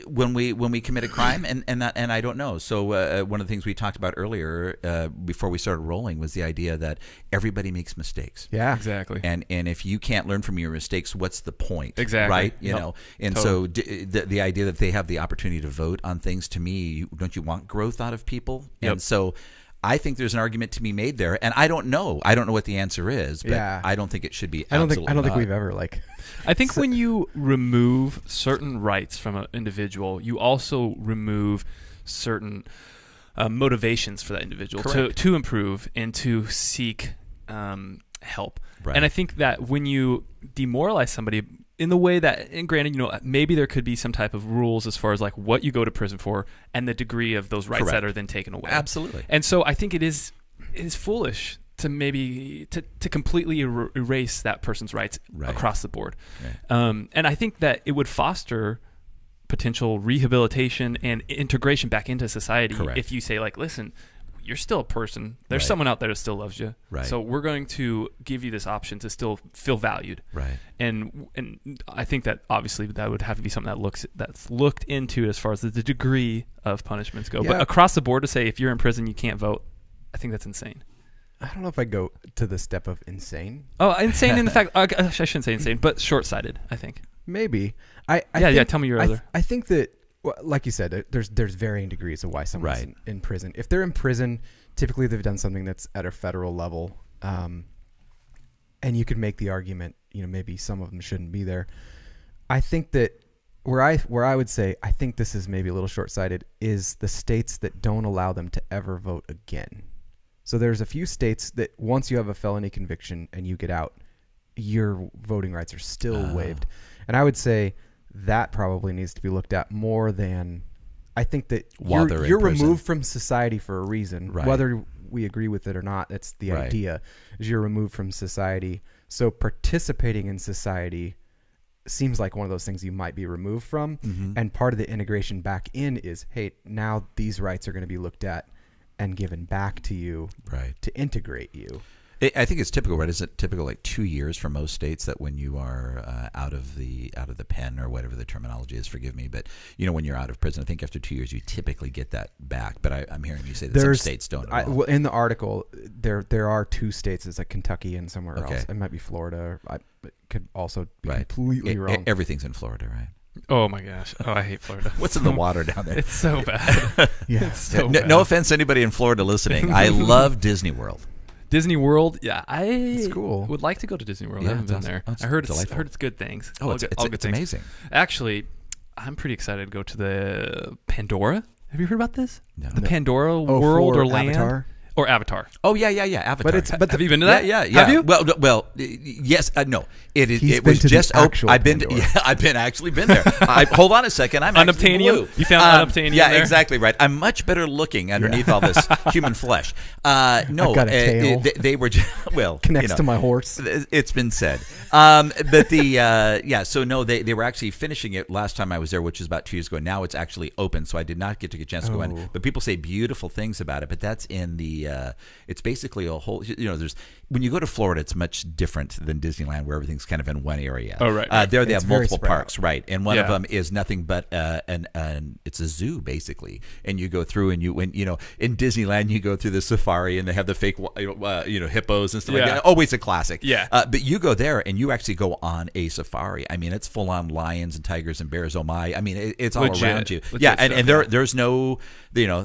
[SPEAKER 2] when we commit a crime? And I don't know. So one of the things we talked about earlier before we started rolling was the idea that everybody makes mistakes.
[SPEAKER 3] Yeah,
[SPEAKER 1] exactly.
[SPEAKER 2] And if you can't learn from your mistakes, what's the point?
[SPEAKER 1] Exactly.
[SPEAKER 2] Right. And totally. So the idea that they have the opportunity to vote on things, to me, don't you want growth out of people?
[SPEAKER 1] Yep.
[SPEAKER 2] And so I think there's an argument to be made there, and I don't know what the answer is, but I don't think it should be. I don't
[SPEAKER 3] think we've ever
[SPEAKER 1] I think when you remove certain rights from an individual, you also remove certain motivations for that individual to improve and to seek help.
[SPEAKER 2] Right.
[SPEAKER 1] And I think that when you demoralize somebody in the way that, and granted, maybe there could be some type of rules as far as like what you go to prison for and the degree of those rights that are then taken away.
[SPEAKER 2] Absolutely.
[SPEAKER 1] And so I think it is foolish to maybe to completely erase that person's rights across the board. Right. And I think that it would foster potential rehabilitation and integration back into society.
[SPEAKER 2] Correct.
[SPEAKER 1] If you say like, listen, you're still a person. There's someone out there that still loves you.
[SPEAKER 2] Right.
[SPEAKER 1] So we're going to give you this option to still feel valued.
[SPEAKER 2] Right.
[SPEAKER 1] And I think that obviously that would have to be something that's looked into as far as the degree of punishments go. Yeah. But across the board to say if you're in prison you can't vote, I think that's insane.
[SPEAKER 3] I don't know if I go to the step of insane.
[SPEAKER 1] Oh, insane in the fact I shouldn't say insane, but short-sighted, I think.
[SPEAKER 3] Maybe.
[SPEAKER 1] I tell me your other.
[SPEAKER 3] I think that, well, like you said, there's varying degrees of why someone's in prison. If they're in prison, typically they've done something that's at a federal level, and you could make the argument, maybe some of them shouldn't be there. I think that where I would say I think this is maybe a little short-sighted is the states that don't allow them to ever vote again. So there's a few states that once you have a felony conviction and you get out, your voting rights are still waived. And I would say that probably needs to be looked at more than, I think that you're removed from society for a reason, whether we agree with it or not. That's the idea, is you're removed from society. So participating in society seems like one of those things you might be removed from. Mm-hmm. And part of the integration back in is, hey, now these rights are going to be looked at and given back to you to integrate you.
[SPEAKER 2] I think it's typical, right? Is it typical like 2 years for most states that when you are out of the pen or whatever the terminology is, forgive me, but when you're out of prison, I think after 2 years you typically get that back. But I'm hearing you say that some states don't.
[SPEAKER 3] Well, in the article, there are 2 states. It's like Kentucky and somewhere else. It might be Florida. It could also be completely wrong.
[SPEAKER 2] Everything's in Florida, right?
[SPEAKER 1] Oh my gosh! Oh, I hate Florida.
[SPEAKER 2] What's in the water down there?
[SPEAKER 1] It's so bad.
[SPEAKER 3] It's
[SPEAKER 1] so bad.
[SPEAKER 2] No offense to anybody in Florida listening. I love Disney World.
[SPEAKER 1] Disney World,
[SPEAKER 3] it's cool.
[SPEAKER 1] Would like to go to Disney World. I haven't been there. I heard it's good things.
[SPEAKER 2] Oh, it's amazing.
[SPEAKER 1] Actually, I'm pretty excited to go to the Pandora. Have you heard about this?
[SPEAKER 2] No.
[SPEAKER 1] The Pandora world or land?
[SPEAKER 3] Avatar?
[SPEAKER 1] Or Avatar.
[SPEAKER 2] Oh yeah, Avatar.
[SPEAKER 1] Have you been to that?
[SPEAKER 2] Yeah.
[SPEAKER 1] Have you?
[SPEAKER 2] Well, yes. No.
[SPEAKER 3] It was just.
[SPEAKER 2] I've been actually been there. Hold on a second. I'm
[SPEAKER 1] unobtainium. You found unobtainium.
[SPEAKER 2] Yeah,
[SPEAKER 1] there?
[SPEAKER 2] Exactly right. I'm much better looking underneath all this human flesh. No,
[SPEAKER 3] I've got a tail.
[SPEAKER 2] They were
[SPEAKER 3] connects to my horse.
[SPEAKER 2] It's been said. But so no, they were actually finishing it last time I was there, which was about 2 years ago. Now it's actually open, so I did not get a chance to go in. But people say beautiful things about it. But that's in the. It's basically a whole. There's when you go to Florida, it's much different than Disneyland, where everything's kind of in one area.
[SPEAKER 1] Oh right.
[SPEAKER 2] There they have multiple parks, right? And one of them is nothing but it's a zoo basically. And you go through and in Disneyland you go through the safari and they have the fake hippos and stuff like that. Always a classic.
[SPEAKER 1] Yeah.
[SPEAKER 2] But you go there and you actually go on a safari. I mean, it's full on lions and tigers and bears. Oh my! I mean, it's all around you. Yeah, and there's no.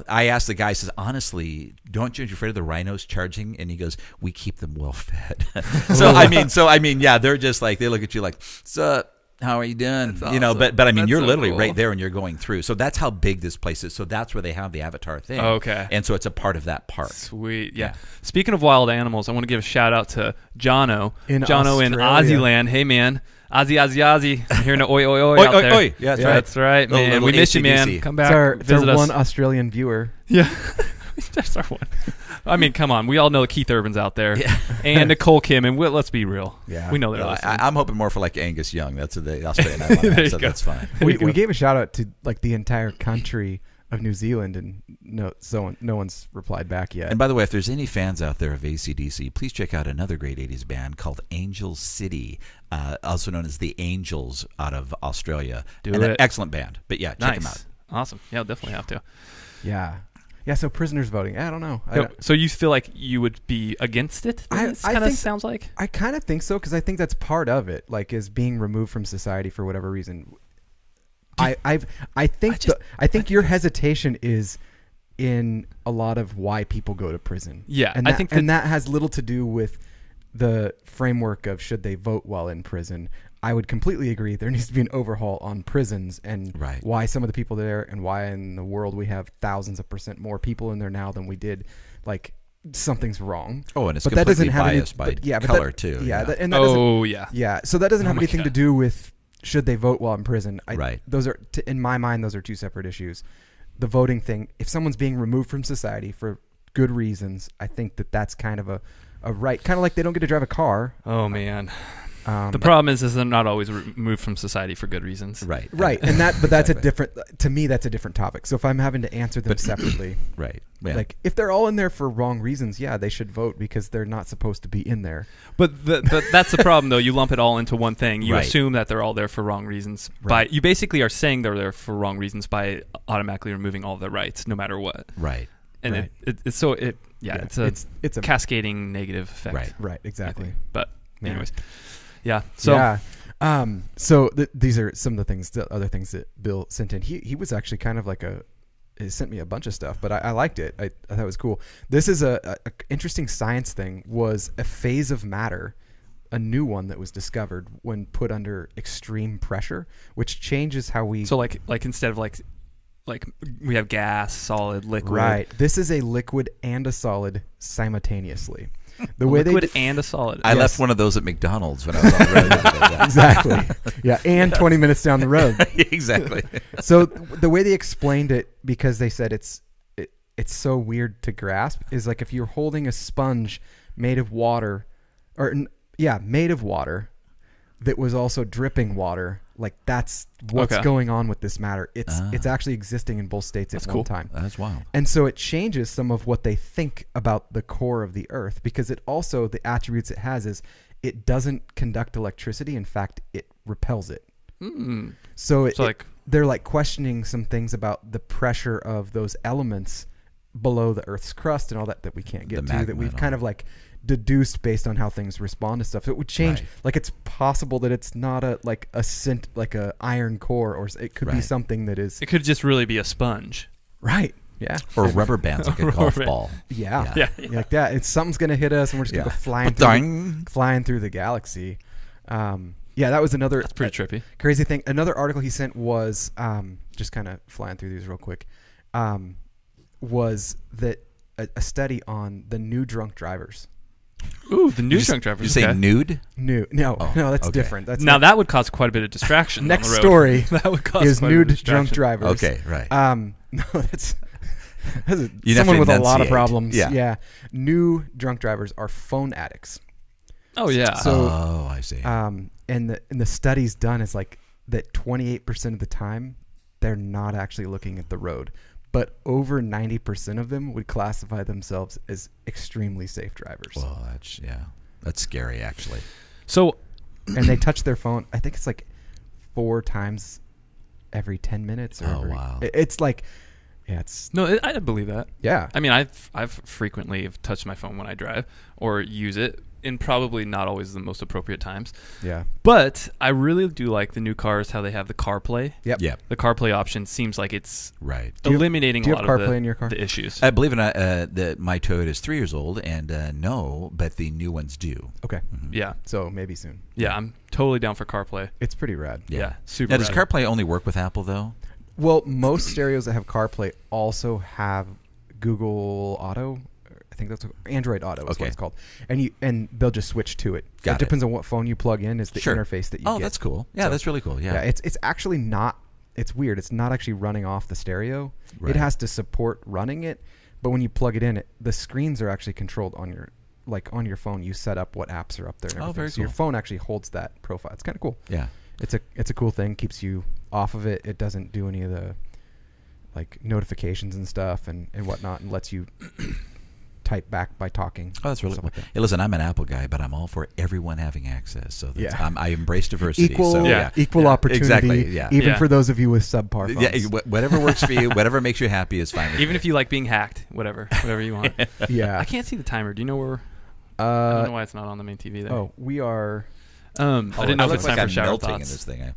[SPEAKER 2] I asked the guy, says, honestly, don't you afraid of the rhinos charging? And he goes, we keep them well fed. so I mean, yeah, they're just like, they look at you like, so how are you doing?
[SPEAKER 1] That's awesome.
[SPEAKER 2] But I mean, you're literally
[SPEAKER 1] cool.
[SPEAKER 2] right there and you're going through. So that's how big this place is. So that's where they have the Avatar thing.
[SPEAKER 1] Okay.
[SPEAKER 2] And so it's a part of that park.
[SPEAKER 1] Sweet. Yeah. Speaking of wild animals, I want to give a shout out to Jono.
[SPEAKER 3] In
[SPEAKER 1] Aussie-land. Hey, man. Aussie. I'm hearing an oi, oi, oi out there.
[SPEAKER 2] Oi. Yeah,
[SPEAKER 1] that's right, man.
[SPEAKER 2] Little
[SPEAKER 1] we miss you,
[SPEAKER 2] AC/DC.
[SPEAKER 1] man. Come back.
[SPEAKER 3] It's our
[SPEAKER 1] visit us.
[SPEAKER 3] one Australian viewer.
[SPEAKER 1] Yeah. That's our one. I mean, come on. We all know Keith Urban's out there. Yeah. And Nicole Kim. And let's be real.
[SPEAKER 3] Yeah.
[SPEAKER 1] We know they're listening.
[SPEAKER 2] I'm hoping more for like Angus Young. That's the Australian I so that's fine.
[SPEAKER 3] We gave a shout out to like the entire country of New Zealand, and no one's replied back yet.
[SPEAKER 2] And by the way, if there's any fans out there of AC/DC, please check out another great 80s band called Angel City, also known as the Angels out of Australia. An excellent band. But yeah, check them out.
[SPEAKER 1] Awesome. Yeah, I'll definitely have to.
[SPEAKER 3] Yeah. Yeah, so prisoners voting. I don't know.
[SPEAKER 1] So you feel like you would be against it? It kind of sounds like.
[SPEAKER 3] I kind of think so, because I think that's part of it, like, is being removed from society for whatever reason. I think your hesitation is in a lot of why people go to prison.
[SPEAKER 1] Yeah,
[SPEAKER 3] and that has little to do with the framework of should they vote while in prison. I would completely agree. There needs to be an overhaul on prisons and why some of the people there, and why in the world we have thousands of % more people in there now than we did. Like, something's wrong.
[SPEAKER 2] Oh, and it's completely biased by color too.
[SPEAKER 3] Yeah.
[SPEAKER 1] Yeah.
[SPEAKER 3] So that doesn't have anything to do with should they vote while in prison.
[SPEAKER 2] Right.
[SPEAKER 3] Those are, in my mind, those are two separate issues. The voting thing, if someone's being removed from society for good reasons, I think that's kind of a right. Kind of like they don't get to drive a car.
[SPEAKER 1] Oh, man. The problem is they're not always removed from society for good reasons.
[SPEAKER 3] Right. And that's a different, to me, that's a different topic. So if I'm having to answer them separately,
[SPEAKER 2] right. Yeah.
[SPEAKER 3] Like if they're all in there for wrong reasons, yeah, they should vote because they're not supposed to be in there.
[SPEAKER 1] But that's the problem, though. You lump it all into one thing. You assume that they're all there for wrong reasons. You basically are saying they're there for wrong reasons by automatically removing all their rights, no matter what.
[SPEAKER 2] Right.
[SPEAKER 1] And it's a cascading negative effect.
[SPEAKER 3] Right. Exactly.
[SPEAKER 1] But anyways. Yeah. So
[SPEAKER 3] these are some of the other things that Bill sent in. He was actually kind of like he sent me a bunch of stuff, but I liked it. I thought it was cool. This is a interesting science thing. Was a phase of matter, a new one that was discovered when put under extreme pressure, which changes how we.
[SPEAKER 1] So like instead of like we have gas, solid, liquid.
[SPEAKER 3] Right. This is a liquid and a solid simultaneously. The way
[SPEAKER 1] liquid and a solid.
[SPEAKER 2] I left one of those at McDonald's when I was on the road.
[SPEAKER 3] Exactly. Yeah, and 20 minutes down the road.
[SPEAKER 2] Exactly.
[SPEAKER 3] So the way they explained it, because they said it's so weird to grasp, is like if you're holding a sponge made of water, that was also dripping water. Like that's what's going on with this matter. It's actually existing in both states at one time.
[SPEAKER 2] That's wild.
[SPEAKER 3] And so it changes some of what they think about the core of the Earth, because it also, the attributes it has is it doesn't conduct electricity. In fact, it repels it.
[SPEAKER 1] Mm.
[SPEAKER 3] So they're like questioning some things about the pressure of those elements below the Earth's crust and all that we can't get to, that we've kind of like deduced based on how things respond to stuff. So it would change. Like it's possible that it's not a iron core, or it could be something that is.
[SPEAKER 1] It could just really be a sponge.
[SPEAKER 3] Right. Yeah.
[SPEAKER 2] Or rubber bands like a golf ball.
[SPEAKER 3] Yeah. Like that. Something's gonna hit us, and we're just gonna go flying through the galaxy. That was another.
[SPEAKER 1] That's pretty trippy.
[SPEAKER 3] Crazy thing. Another article he sent was just kind of flying through these real quick. Was that a study on the new drunk drivers.
[SPEAKER 1] Ooh, the new drunk drivers.
[SPEAKER 2] You say nude?
[SPEAKER 3] No, that's different. That's
[SPEAKER 1] now that would cause quite a bit of distraction.
[SPEAKER 3] Next
[SPEAKER 1] on the road.
[SPEAKER 3] story
[SPEAKER 1] that would cause
[SPEAKER 3] is
[SPEAKER 1] quite
[SPEAKER 3] nude
[SPEAKER 1] a bit of
[SPEAKER 3] drunk drivers.
[SPEAKER 2] Okay, right.
[SPEAKER 3] No, that's
[SPEAKER 2] you
[SPEAKER 3] someone with a lot of
[SPEAKER 2] enunciate.
[SPEAKER 3] problems.
[SPEAKER 2] Yeah.
[SPEAKER 3] New drunk drivers are phone addicts.
[SPEAKER 1] Oh yeah.
[SPEAKER 3] So,
[SPEAKER 2] I see.
[SPEAKER 3] And the studies done is like that 28% of the time they're not actually looking at the road, but over 90% of them would classify themselves as extremely safe drivers.
[SPEAKER 2] Well, that's scary actually.
[SPEAKER 1] So,
[SPEAKER 3] and they touch their phone. I think it's like 4 times every 10 minutes.
[SPEAKER 2] Wow.
[SPEAKER 3] It's like, yeah, it's
[SPEAKER 1] no, I believe that.
[SPEAKER 3] Yeah.
[SPEAKER 1] I mean, I've frequently touched my phone when I drive or use it. In probably not always the most appropriate times.
[SPEAKER 3] Yeah.
[SPEAKER 1] But I really do like the new cars, how they have the CarPlay.
[SPEAKER 3] Yep.
[SPEAKER 1] The CarPlay option seems like it's
[SPEAKER 2] right.
[SPEAKER 1] eliminating a lot of
[SPEAKER 3] CarPlay in your car?
[SPEAKER 1] the issues.
[SPEAKER 2] I believe that my Toyota is 3 years old, and no, but the new ones do.
[SPEAKER 3] Okay.
[SPEAKER 1] Mm-hmm. Yeah.
[SPEAKER 3] So maybe soon.
[SPEAKER 1] Yeah, I'm totally down for CarPlay.
[SPEAKER 3] It's pretty rad.
[SPEAKER 1] Yeah, super
[SPEAKER 2] Now,
[SPEAKER 1] rad.
[SPEAKER 2] does CarPlay only work with Apple, though?
[SPEAKER 3] Well, most stereos that have CarPlay also have Google Auto. I think that's Android Auto is what it's called, and they'll just switch to it. It depends on what phone you plug in. Is the interface that you get.
[SPEAKER 2] Oh, that's cool. Yeah, that's really cool. Yeah,
[SPEAKER 3] it's actually not. It's weird. It's not actually running off the stereo.
[SPEAKER 2] Right.
[SPEAKER 3] It has to support running it, but when you plug it in, the screens are actually controlled on your phone. You set up what apps are up there. And everything.
[SPEAKER 2] Very
[SPEAKER 3] so
[SPEAKER 2] cool.
[SPEAKER 3] your phone actually holds that profile. It's kind of cool.
[SPEAKER 2] Yeah,
[SPEAKER 3] it's a cool thing. Keeps you off of it. It doesn't do any of the like notifications and stuff and whatnot, and lets you type back by talking.
[SPEAKER 2] Oh, that's really cool.
[SPEAKER 3] Like that.
[SPEAKER 2] Hey, listen, I'm an Apple guy, but I'm all for everyone having access. So I embrace diversity.
[SPEAKER 3] Equal opportunity.
[SPEAKER 2] Exactly. Yeah.
[SPEAKER 3] Even for those of you with subpar phones.
[SPEAKER 2] Yeah. Whatever works for you, whatever makes you happy is fine.
[SPEAKER 1] Even if you like being hacked, whatever you want.
[SPEAKER 3] Yeah.
[SPEAKER 1] I can't see the timer. Do you know where? I don't know why it's not on the main TV there.
[SPEAKER 3] Oh, we are.
[SPEAKER 1] I didn't know if it's time for shower
[SPEAKER 2] melting
[SPEAKER 1] thoughts.
[SPEAKER 2] in this thing.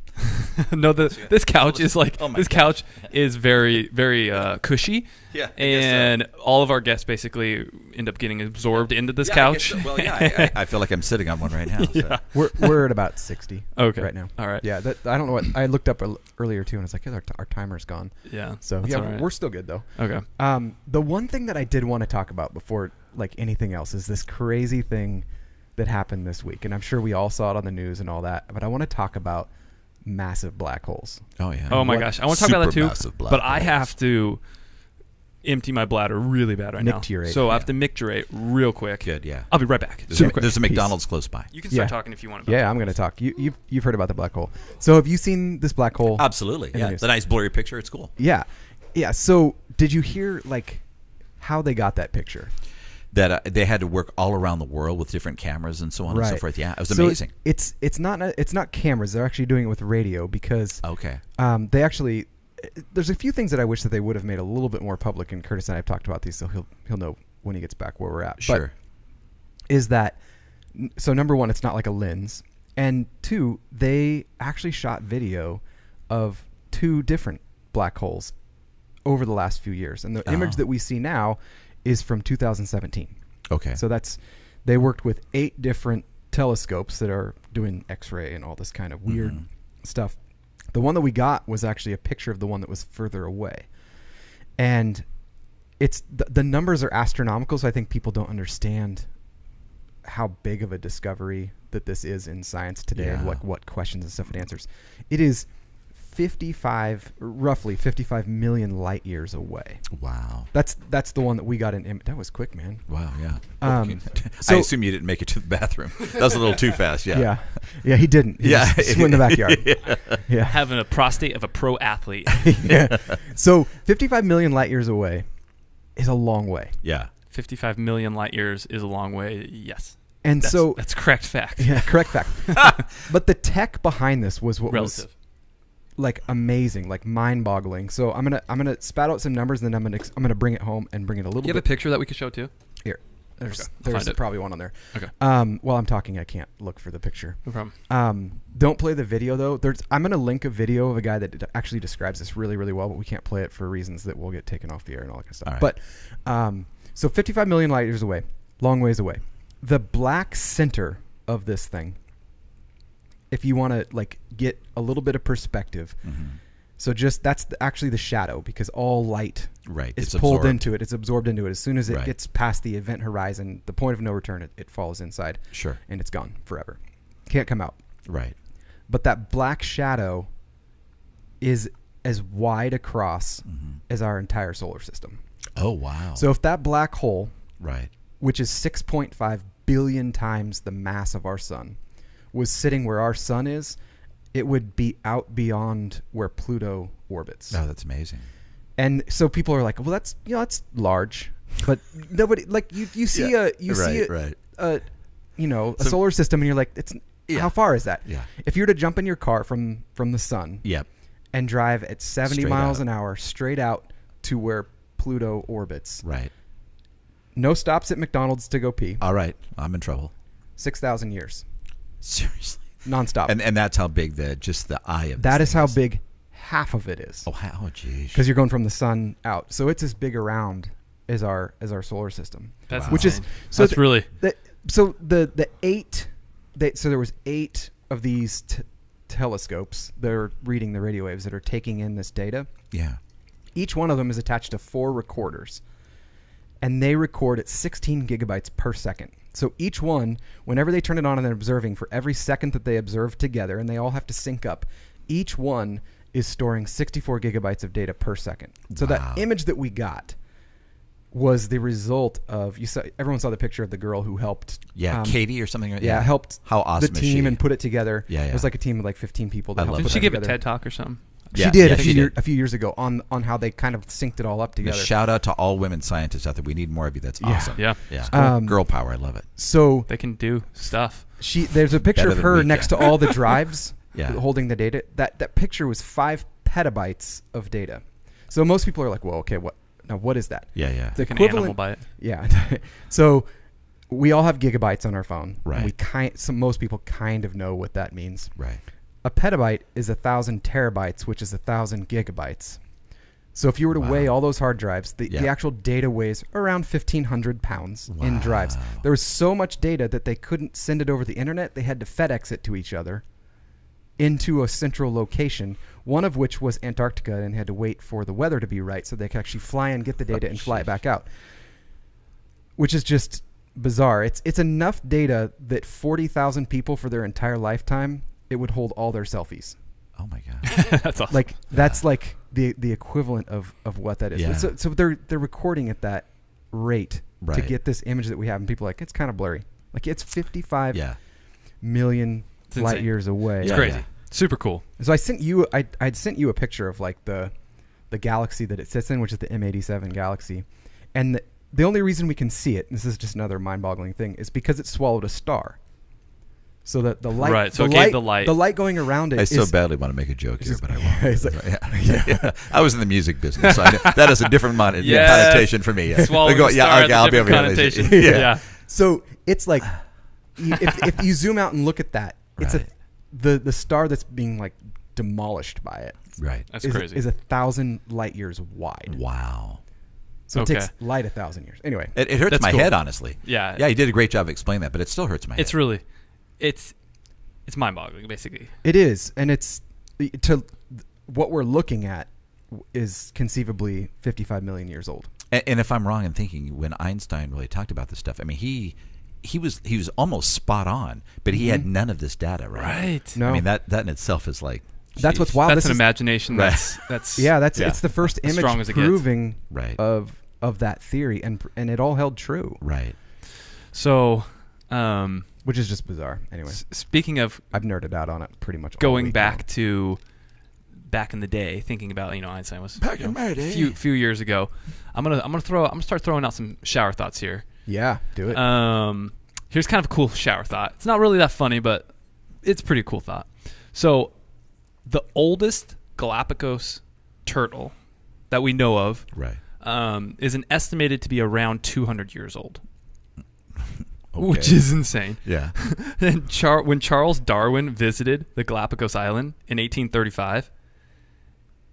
[SPEAKER 1] No, this couch is like couch is very very cushy.
[SPEAKER 2] Yeah,
[SPEAKER 1] and all of our guests basically end up getting absorbed into this couch.
[SPEAKER 2] Well, yeah, I feel like I'm sitting on one right now.
[SPEAKER 1] Yeah.
[SPEAKER 2] So.
[SPEAKER 3] We're at about 60.
[SPEAKER 1] Okay.
[SPEAKER 3] Right now.
[SPEAKER 1] All right.
[SPEAKER 3] Yeah, I don't know what I looked up earlier too, and it's like our timer's gone.
[SPEAKER 1] Yeah.
[SPEAKER 3] So
[SPEAKER 1] that's all right.
[SPEAKER 3] we're still good though.
[SPEAKER 1] Okay.
[SPEAKER 3] The one thing that I did want to talk about before like anything else is this crazy thing that happened this week, and I'm sure we all saw it on the news and all that, but I want to talk about massive black holes.
[SPEAKER 2] Oh yeah.
[SPEAKER 1] Oh my gosh, I want to talk about that too. But I
[SPEAKER 2] holes.
[SPEAKER 1] have to empty my bladder really bad right now. So I have to micturate real quick.
[SPEAKER 2] Good, yeah.
[SPEAKER 1] I'll be right back.
[SPEAKER 2] There's a McDonald's close by.
[SPEAKER 1] You can start talking if you want.
[SPEAKER 3] I'm going to talk. You've heard about the black hole. So have you seen this black hole?
[SPEAKER 2] Absolutely. Yeah. The nice blurry picture. It's cool.
[SPEAKER 3] Yeah. Yeah. So did you hear like how they got that picture?
[SPEAKER 2] That they had to work all around the world with different cameras and so on and so forth. Yeah, it was amazing.
[SPEAKER 3] It's not cameras. They're actually doing it with radio because they actually there's a few things that I wish that they would have made a little bit more public. And Curtis and I have talked about these, so he'll know when he gets back where we're at.
[SPEAKER 2] Sure.
[SPEAKER 3] But is that so? Number one, it's not like a lens, and two, they actually shot video of 2 different black holes over the last few years, and the image that we see now is from 2017.
[SPEAKER 2] Okay.
[SPEAKER 3] So they worked with 8 different telescopes that are doing X-ray and all this kind of weird stuff. The one that we got was actually a picture of the one that was further away. And it's the numbers are astronomical, so I think people don't understand how big of a discovery that this is in science today and what questions and stuff it answers. It is roughly 55 million light years away.
[SPEAKER 2] Wow.
[SPEAKER 3] That's the one that we got in. That was quick, man.
[SPEAKER 2] Wow, yeah. So I assume you didn't make it to the bathroom. That was a little too fast, yeah.
[SPEAKER 3] Yeah, he didn't. He just went in the backyard. Yeah.
[SPEAKER 1] Having a prostate of a pro athlete.
[SPEAKER 3] Yeah. So 55 million light years away is a long way.
[SPEAKER 2] Yeah.
[SPEAKER 1] 55 million light years is a long way, yes.
[SPEAKER 3] And
[SPEAKER 1] that's correct fact.
[SPEAKER 3] Yeah, correct fact. But the tech behind this was what
[SPEAKER 1] relative.
[SPEAKER 3] Was like amazing, like mind-boggling. So I'm gonna spat out some numbers, and then I'm gonna bring it home and bring it a little bit.
[SPEAKER 1] You have a picture that we could show too?
[SPEAKER 3] Here, there's probably one on there.
[SPEAKER 1] Okay.
[SPEAKER 3] While I'm talking, I can't look for the picture.
[SPEAKER 1] No problem.
[SPEAKER 3] Don't play the video though. I'm gonna link a video of a guy that actually describes this really, really well, but we can't play it for reasons that will get taken off the air and all that kind of stuff.
[SPEAKER 2] Right.
[SPEAKER 3] But so 55 million light years away, long ways away. The black center of this thing, if you want to like get a little bit of perspective, So that's actually the shadow, because all light is pulled into it. It's absorbed into it. As soon as it gets past the event horizon, the point of no return, it falls inside.
[SPEAKER 2] Sure.
[SPEAKER 3] And it's gone forever. Can't come out.
[SPEAKER 2] Right.
[SPEAKER 3] But that black shadow is as wide across as our entire solar system.
[SPEAKER 2] Oh, wow.
[SPEAKER 3] So if that black hole,
[SPEAKER 2] right,
[SPEAKER 3] which is 6.5 billion times the mass of our sun, was sitting where our sun is, it would be out beyond where Pluto orbits.
[SPEAKER 2] Oh, that's amazing.
[SPEAKER 3] And so people are like, well, that's large, but nobody, like, you see a solar system, and you're like, it's how far is that?
[SPEAKER 2] Yeah.
[SPEAKER 3] If you were to jump in your car from the sun, and drive at 70 miles an hour straight out to where Pluto orbits,
[SPEAKER 2] right,
[SPEAKER 3] no stops at McDonald's to go pee.
[SPEAKER 2] All right, I'm in trouble.
[SPEAKER 3] 6,000 years.
[SPEAKER 2] Seriously.
[SPEAKER 3] Nonstop.
[SPEAKER 2] And that's how big the eye of
[SPEAKER 3] that is how big half of it is.
[SPEAKER 2] Oh, geez.
[SPEAKER 3] Because you're going from the sun out, so it's as big around as our solar system.
[SPEAKER 1] That's
[SPEAKER 3] which
[SPEAKER 1] insane.
[SPEAKER 3] is so
[SPEAKER 1] that's really
[SPEAKER 3] so there was 8 of these telescopes that are reading the radio waves that are taking in this data.
[SPEAKER 2] Yeah.
[SPEAKER 3] Each one of them is attached to 4 recorders, and they record at 16 gigabytes per second. So each one, whenever they turn it on and they're observing, for every second that they observe together, and they all have to sync up, each one is storing 64 gigabytes of data per second. So that image that we got was the result of, everyone saw the picture of the girl who helped.
[SPEAKER 2] Yeah, Katie or something.
[SPEAKER 3] Helped
[SPEAKER 2] how awesome
[SPEAKER 3] the team and put it together.
[SPEAKER 2] Yeah.
[SPEAKER 3] It was like a team of like 15 people. That
[SPEAKER 1] Didn't she give a TED Talk or something?
[SPEAKER 3] She did a few years ago on how they kind of synced it all up together.
[SPEAKER 2] Shout out to all women scientists out there. We need more of you. That's awesome.
[SPEAKER 1] Yeah.
[SPEAKER 2] Girl power. I love it.
[SPEAKER 3] So
[SPEAKER 1] they can do stuff.
[SPEAKER 3] There's a picture of her next to all the drives
[SPEAKER 2] holding
[SPEAKER 3] the data. That picture was 5 petabytes of data. So most people are like, well, okay, what is that?
[SPEAKER 2] Yeah.
[SPEAKER 3] The
[SPEAKER 1] like an animal by it.
[SPEAKER 3] Yeah. So we all have gigabytes on our phone.
[SPEAKER 2] Right.
[SPEAKER 3] And most people kind of know what that means.
[SPEAKER 2] Right.
[SPEAKER 3] A petabyte is 1,000 terabytes, which is 1,000 gigabytes. So if you were to weigh all those hard drives, the actual data weighs around 1,500 pounds in drives. There was so much data that they couldn't send it over the internet. They had to FedEx it to each other into a central location, one of which was Antarctica, and had to wait for the weather to be right so they could actually fly and get the data and fly it back out, which is just bizarre. It's enough data that 40,000 people for their entire lifetime, it would hold all their selfies.
[SPEAKER 2] Oh my god,
[SPEAKER 1] that's awesome.
[SPEAKER 3] Like that's like the equivalent of what that is.
[SPEAKER 2] Yeah.
[SPEAKER 3] So they're recording at that rate to get this image that we have, and people are like, it's kind of blurry. Like it's 55 million light years away.
[SPEAKER 1] It's crazy. Super cool.
[SPEAKER 3] So I sent you I'd sent you a picture of like the galaxy that it sits in, which is the M87 galaxy, and the only reason we can see it, this is just another mind-boggling thing, is because it swallowed a star. So that the light, the light going around it.
[SPEAKER 2] I so badly want to make a joke here, but I won't. I was in the music business, so that is a different connotation for me.
[SPEAKER 1] I'll be over connotation. Yeah.
[SPEAKER 3] So it's like if you zoom out and look at that, it's the star that's being like demolished by it.
[SPEAKER 2] Right.
[SPEAKER 1] That's crazy.
[SPEAKER 3] Is 1,000 light years wide.
[SPEAKER 2] Wow.
[SPEAKER 3] So it takes light 1,000 years. Anyway,
[SPEAKER 2] it hurts my head, honestly.
[SPEAKER 1] Yeah.
[SPEAKER 2] Yeah, you did a great job explaining that, but it still hurts my head.
[SPEAKER 1] It's really. It's mind-boggling, basically.
[SPEAKER 3] It is, and what we're looking at is conceivably 55 million years old.
[SPEAKER 2] And if I'm wrong in thinking, when Einstein really talked about this stuff, I mean, he was almost spot on, but he had none of this data, right?
[SPEAKER 1] Right.
[SPEAKER 2] No. I mean, that in itself is like.
[SPEAKER 3] That's what's wild.
[SPEAKER 1] That's an imagination. That's
[SPEAKER 3] it's the first image proving of that theory, and it all held true.
[SPEAKER 2] Right.
[SPEAKER 1] So.
[SPEAKER 3] Which is just bizarre. Anyway,
[SPEAKER 1] speaking of,
[SPEAKER 3] I've nerded out on it pretty much.
[SPEAKER 1] Going back in the day, thinking about Einstein was
[SPEAKER 2] back in my day,
[SPEAKER 1] few years ago. I'm gonna start throwing out some shower thoughts here.
[SPEAKER 3] Yeah, do it.
[SPEAKER 1] Here's kind of a cool shower thought. It's not really that funny, but it's a pretty cool thought. So, the oldest Galapagos turtle that we know of, is estimated to be around 200 years old. Okay. Which is insane.
[SPEAKER 2] Yeah.
[SPEAKER 1] And when Charles Darwin visited the Galapagos Island in 1835,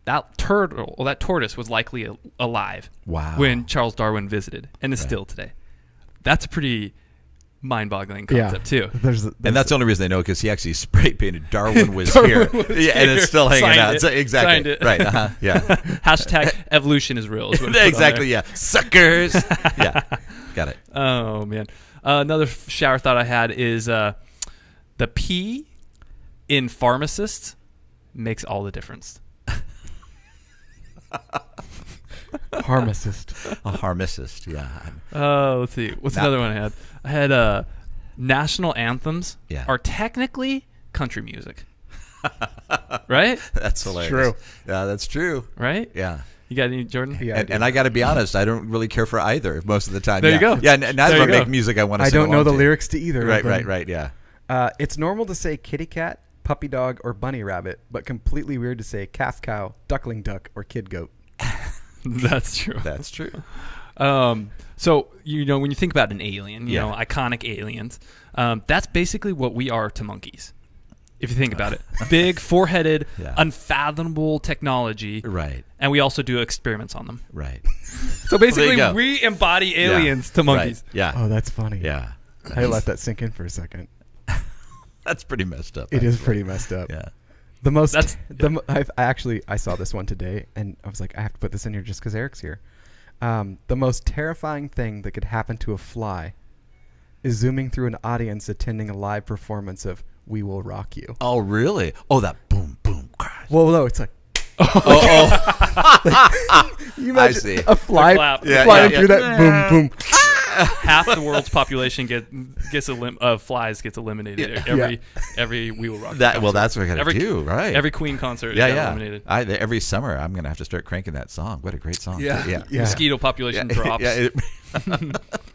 [SPEAKER 1] that tortoise was likely alive.
[SPEAKER 2] Wow.
[SPEAKER 1] When Charles Darwin visited, and is still today. That's a pretty mind-boggling concept too.
[SPEAKER 2] And that's the only reason they know, because he actually spray painted "Darwin was here," and it's still hanging out. So, exactly.
[SPEAKER 1] Signed it.
[SPEAKER 2] Right. Yeah.
[SPEAKER 1] Hashtag evolution is real. Is what
[SPEAKER 2] exactly. Yeah. Suckers. Yeah. Got it.
[SPEAKER 1] Oh man. Another shower thought I had is the P in pharmacist makes all the difference.
[SPEAKER 3] Pharmacist.
[SPEAKER 2] A pharmacist, yeah.
[SPEAKER 1] Let's see. What's another one I had? I had national anthems are technically country music. Right?
[SPEAKER 2] That's hilarious.
[SPEAKER 3] True.
[SPEAKER 2] Yeah, that's true.
[SPEAKER 1] Right?
[SPEAKER 2] Yeah.
[SPEAKER 1] You got any, Jordan?
[SPEAKER 3] Yeah,
[SPEAKER 2] and I got to be honest, I don't really care for either most of the time.
[SPEAKER 1] There you go.
[SPEAKER 2] Yeah, neither of them make music I want to sing
[SPEAKER 3] I don't know the
[SPEAKER 2] to.
[SPEAKER 3] lyrics to either.
[SPEAKER 2] Right, yeah.
[SPEAKER 3] It's normal to say kitty cat, puppy dog, or bunny rabbit, but completely weird to say calf cow, duckling duck, or kid goat.
[SPEAKER 1] That's true.
[SPEAKER 2] That's true.
[SPEAKER 1] So, when you think about an alien, iconic aliens, that's basically what we are to monkeys. If you think about it. Big, four-headed, unfathomable technology.
[SPEAKER 2] Right.
[SPEAKER 1] And we also do experiments on them.
[SPEAKER 2] Right.
[SPEAKER 1] So basically, we embody aliens to monkeys.
[SPEAKER 2] Right. Yeah.
[SPEAKER 3] Oh, that's funny.
[SPEAKER 2] Yeah.
[SPEAKER 3] I let that sink in for a second.
[SPEAKER 2] That's pretty messed up.
[SPEAKER 3] It is pretty messed up.
[SPEAKER 2] Yeah.
[SPEAKER 3] The most. I saw this one today, and I was like, I have to put this in here just because Eric's here. The most terrifying thing that could happen to a fly is zooming through an audience attending a live performance of "We Will Rock You."
[SPEAKER 2] Oh, really? Oh, that boom, boom, crash.
[SPEAKER 3] Well, no, it's like. You imagine
[SPEAKER 2] I see.
[SPEAKER 3] a fly flying through that boom, boom.
[SPEAKER 1] Half the world's population flies gets eliminated every We Will Rock You concert.
[SPEAKER 2] Well, that's what I got to do, right?
[SPEAKER 1] Every Queen concert got eliminated.
[SPEAKER 2] Every summer, I'm going to have to start cranking that song. What a great song.
[SPEAKER 1] Yeah. Mosquito population drops.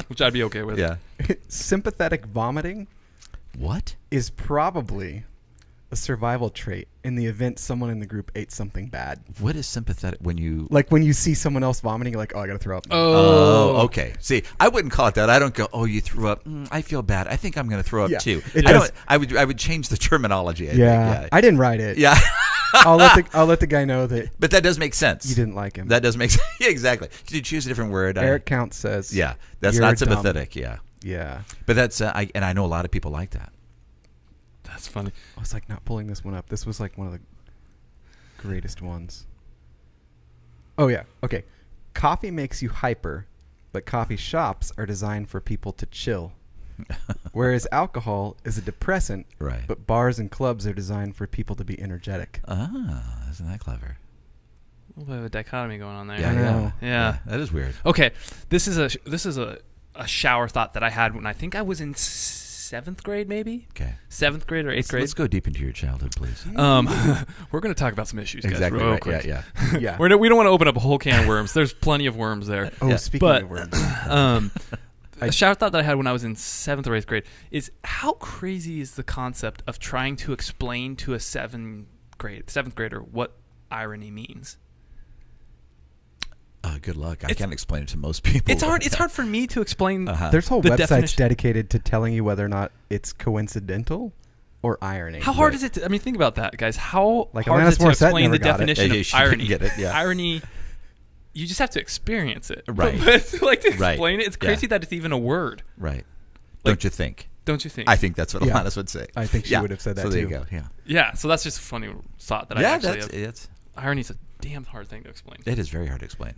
[SPEAKER 1] Which I'd be okay with.
[SPEAKER 2] Yeah.
[SPEAKER 3] Sympathetic vomiting is probably a survival trait in the event someone in the group ate something bad.
[SPEAKER 2] What is sympathetic when you...
[SPEAKER 3] Like when you see someone else vomiting, you're like, oh, I got to throw up.
[SPEAKER 2] Oh, okay. See, I wouldn't call it that. I don't go, oh, you threw up. I feel bad. I think I'm going to throw up too. I would change the terminology.
[SPEAKER 3] I didn't write it.
[SPEAKER 2] Yeah.
[SPEAKER 3] I'll let the guy know that.
[SPEAKER 2] But that does make sense.
[SPEAKER 3] You didn't like him.
[SPEAKER 2] That does make sense. Yeah, exactly. Did you choose a different word?
[SPEAKER 3] Erick Kountz says.
[SPEAKER 2] Yeah, that's not sympathetic.
[SPEAKER 3] Dumb. Yeah.
[SPEAKER 2] But that's and I know a lot of people like that.
[SPEAKER 1] That's funny.
[SPEAKER 3] I was like not pulling this one up. This was like one of the greatest ones. Oh yeah. Okay. Coffee makes you hyper, but coffee shops are designed for people to chill. Whereas alcohol is a depressant,
[SPEAKER 2] right?
[SPEAKER 3] But bars and clubs are designed for people to be energetic.
[SPEAKER 2] Ah, isn't that clever?
[SPEAKER 1] A little bit of a dichotomy going on there.
[SPEAKER 2] Yeah. That is weird.
[SPEAKER 1] Okay, this is a shower thought that I had when I think I was in 7th grade, maybe.
[SPEAKER 2] Okay.
[SPEAKER 1] 7th grade or 8th grade.
[SPEAKER 2] Let's go deep into your childhood, please.
[SPEAKER 1] We're going to talk about some issues, guys.
[SPEAKER 2] Exactly.
[SPEAKER 1] Real
[SPEAKER 2] Right.
[SPEAKER 1] quick.
[SPEAKER 2] Yeah.
[SPEAKER 1] We don't want to open up a whole can of worms. There's plenty of worms there.
[SPEAKER 3] Speaking of worms.
[SPEAKER 1] A shower thought that I had when I was in 7th or 8th grade is how crazy is the concept of trying to explain to a 7th grader what irony means.
[SPEAKER 2] Good luck. I can't explain it to most people.
[SPEAKER 1] It's hard. It's hard for me to explain.
[SPEAKER 3] There's whole websites dedicated to telling you whether or not it's coincidental or irony.
[SPEAKER 1] How hard is it to, think about that, guys. How hard is it to
[SPEAKER 3] Morissette
[SPEAKER 1] explain the definition of irony?
[SPEAKER 2] Get it, yeah.
[SPEAKER 1] Irony, you just have to experience it.
[SPEAKER 2] Right.
[SPEAKER 1] But to explain it, it's crazy that it's even a word.
[SPEAKER 2] Right. Don't you think?
[SPEAKER 1] I
[SPEAKER 2] think that's what Alanis would say.
[SPEAKER 3] I think she would have said that too.
[SPEAKER 2] So there you go. Yeah.
[SPEAKER 1] Yeah. So that's just a funny thought that I actually have. Irony is a damn hard thing to explain.
[SPEAKER 2] It is very hard to explain.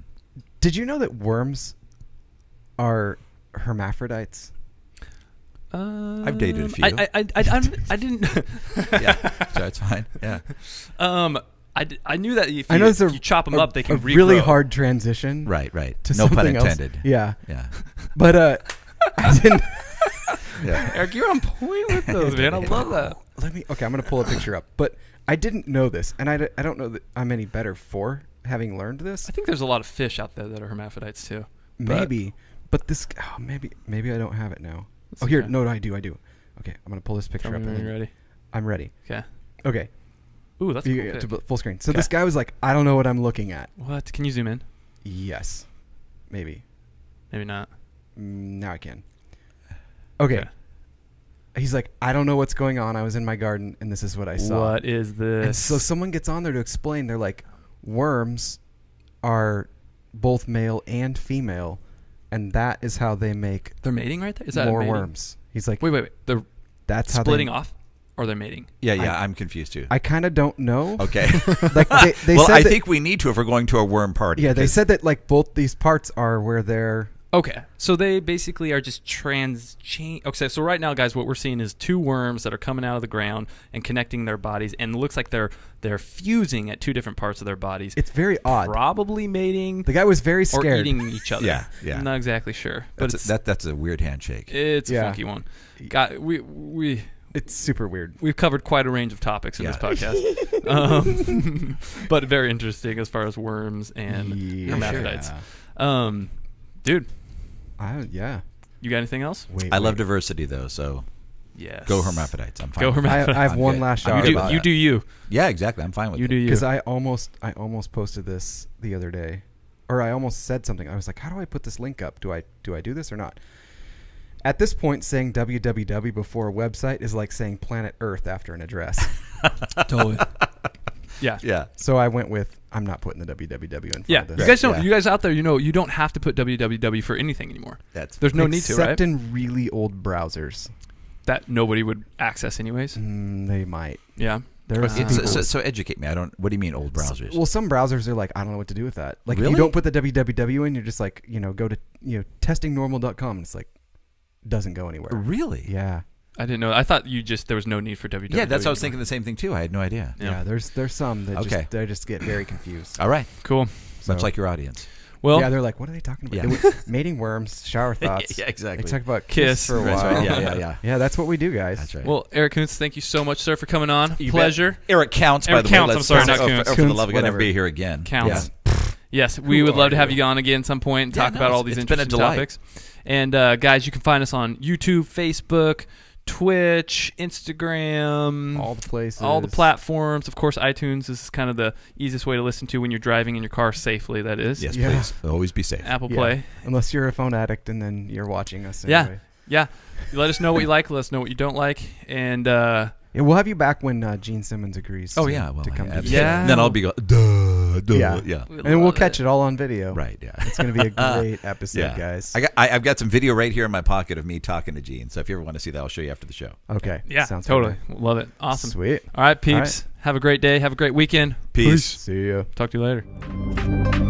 [SPEAKER 3] Did you know that worms are hermaphrodites?
[SPEAKER 2] I've dated a few.
[SPEAKER 1] I didn't.
[SPEAKER 2] Yeah, so it's fine. Yeah.
[SPEAKER 1] I knew that if you chop them up, they can regrow.
[SPEAKER 3] Really hard transition.
[SPEAKER 2] Right.
[SPEAKER 3] To
[SPEAKER 2] No pun
[SPEAKER 3] else.
[SPEAKER 2] intended.
[SPEAKER 3] Yeah.
[SPEAKER 2] Yeah.
[SPEAKER 3] But I didn't.
[SPEAKER 2] Yeah.
[SPEAKER 1] Eric, you're on point with those, man. I love that.
[SPEAKER 3] Okay, I'm going to pull a picture up. But I didn't know this, and I don't know that I'm any better for having learned this.
[SPEAKER 1] I think there's a lot of fish out there that are hermaphrodites too.
[SPEAKER 3] Maybe. But this... maybe I don't have it now. Here. Okay. No, I do. Okay, I'm going to pull this picture up.
[SPEAKER 1] Are you ready?
[SPEAKER 3] I'm ready.
[SPEAKER 1] Okay. Ooh, that's cool.
[SPEAKER 3] To full screen. So this guy was like, I don't know what I'm looking at.
[SPEAKER 1] What? Can you zoom in?
[SPEAKER 3] Yes. Maybe.
[SPEAKER 1] Maybe not.
[SPEAKER 3] Now I can. Okay. He's like, I don't know what's going on. I was in my garden, and this is what I saw.
[SPEAKER 1] What is this?
[SPEAKER 3] And so someone gets on there to explain. They're like, worms are both male and female, and that is how they make
[SPEAKER 1] They're mating right there? Is that
[SPEAKER 3] more
[SPEAKER 1] mating?
[SPEAKER 3] worms. He's like,
[SPEAKER 1] wait. They're
[SPEAKER 3] that's how
[SPEAKER 1] splitting off, or they're mating?
[SPEAKER 2] Yeah, I'm confused too.
[SPEAKER 3] I kind of don't know.
[SPEAKER 2] Okay.
[SPEAKER 3] Like they
[SPEAKER 2] well,
[SPEAKER 3] said
[SPEAKER 2] I
[SPEAKER 3] that,
[SPEAKER 2] think we need to if we're going to a worm party.
[SPEAKER 3] Yeah, they said that like both these parts are where they're.
[SPEAKER 1] Okay, so they basically are just Okay, so right now, guys, what we're seeing is two worms that are coming out of the ground and connecting their bodies, and it looks like they're fusing at two different parts of their bodies.
[SPEAKER 3] It's very odd.
[SPEAKER 1] Probably mating.
[SPEAKER 3] The guy was very scared.
[SPEAKER 1] Or eating each other.
[SPEAKER 2] Yeah.
[SPEAKER 1] I'm not exactly sure, but
[SPEAKER 2] that's a weird handshake.
[SPEAKER 1] It's a funky one.
[SPEAKER 3] It's super weird.
[SPEAKER 1] We've covered quite a range of topics in this podcast, but very interesting as far as worms and hermaphrodites.
[SPEAKER 2] Sure.
[SPEAKER 1] Dude.
[SPEAKER 3] Yeah.
[SPEAKER 1] You got anything else?
[SPEAKER 2] I love diversity, though, so
[SPEAKER 1] yes.
[SPEAKER 2] Go hermaphrodites. I'm fine.
[SPEAKER 1] Go hermaphrodites.
[SPEAKER 3] I have one last shout out.
[SPEAKER 1] You do you.
[SPEAKER 2] Yeah, exactly. I'm fine with it.
[SPEAKER 1] You do you.
[SPEAKER 3] Because I almost posted this the other day, or I almost said something. I was like, how do I put this link up? Do I do this or not? At this point, saying www before a website is like saying planet Earth after an address.
[SPEAKER 1] Totally. Yeah.
[SPEAKER 3] So I went with I'm not putting the www in front of this.
[SPEAKER 1] You guys don't. You guys out there, you don't have to put www for anything anymore. There's no need to, right?
[SPEAKER 3] Except in really old browsers
[SPEAKER 1] that nobody would access anyways.
[SPEAKER 3] They might.
[SPEAKER 1] Yeah.
[SPEAKER 2] So educate me. What do you mean old browsers?
[SPEAKER 3] Well, some browsers are like, I don't know what to do with that. Like
[SPEAKER 2] really?
[SPEAKER 3] if you don't put the www in, you're just like, go to testingnormal.com and it's like doesn't go anywhere.
[SPEAKER 2] Really?
[SPEAKER 3] Yeah.
[SPEAKER 1] I didn't know. I thought there was no need for www.
[SPEAKER 2] Yeah, that's what I was thinking the same thing too. I had no idea.
[SPEAKER 3] Yeah, there's some that they just get very confused.
[SPEAKER 2] All right.
[SPEAKER 1] Cool.
[SPEAKER 2] Much like your audience.
[SPEAKER 3] Well, yeah, they're like, what are they talking about?
[SPEAKER 2] Yeah.
[SPEAKER 3] Mating worms, shower thoughts.
[SPEAKER 2] Yeah, exactly.
[SPEAKER 3] They talk about kiss for a while.
[SPEAKER 2] Right. Yeah.
[SPEAKER 3] Yeah, that's what we do, guys.
[SPEAKER 2] That's right.
[SPEAKER 1] Well, Erick Kountz, thank you so much, sir, for coming on. Pleasure.
[SPEAKER 2] Erick Kountz, by the way.
[SPEAKER 1] I'm sorry, not Kountz.
[SPEAKER 2] For the love of God, never be here again.
[SPEAKER 1] Kountz. Yeah. Yes, we would love to have you on again at some point and talk about all these interesting topics. And guys, you can find us on YouTube, Facebook, Twitch, Instagram,
[SPEAKER 3] all the places,
[SPEAKER 1] all the platforms. Of course, iTunes is kind of the easiest way to listen to when you're driving in your car safely. That is,
[SPEAKER 2] yes, please. Always be safe.
[SPEAKER 1] Apple Play,
[SPEAKER 3] unless you're a phone addict and then you're watching us. Anyway.
[SPEAKER 1] Yeah. Let us know what you like. Let us know what you don't like, and
[SPEAKER 3] we'll have you back when Gene Simmons agrees.
[SPEAKER 2] To come. Yeah, and then I'll be going. Duh.
[SPEAKER 3] Yeah. And we'll catch it all on video.
[SPEAKER 2] Right. Yeah.
[SPEAKER 3] It's going to be a great episode, guys.
[SPEAKER 2] I've got some video right here in my pocket of me talking to Gene. So if you ever want to see that, I'll show you after the show.
[SPEAKER 3] Okay.
[SPEAKER 1] Yeah.
[SPEAKER 3] Sounds
[SPEAKER 1] totally. Love it. Awesome.
[SPEAKER 3] Sweet.
[SPEAKER 1] All right, peeps. All right. Have a great day. Have a great weekend.
[SPEAKER 2] Peace.
[SPEAKER 3] See ya.
[SPEAKER 1] Talk to you later.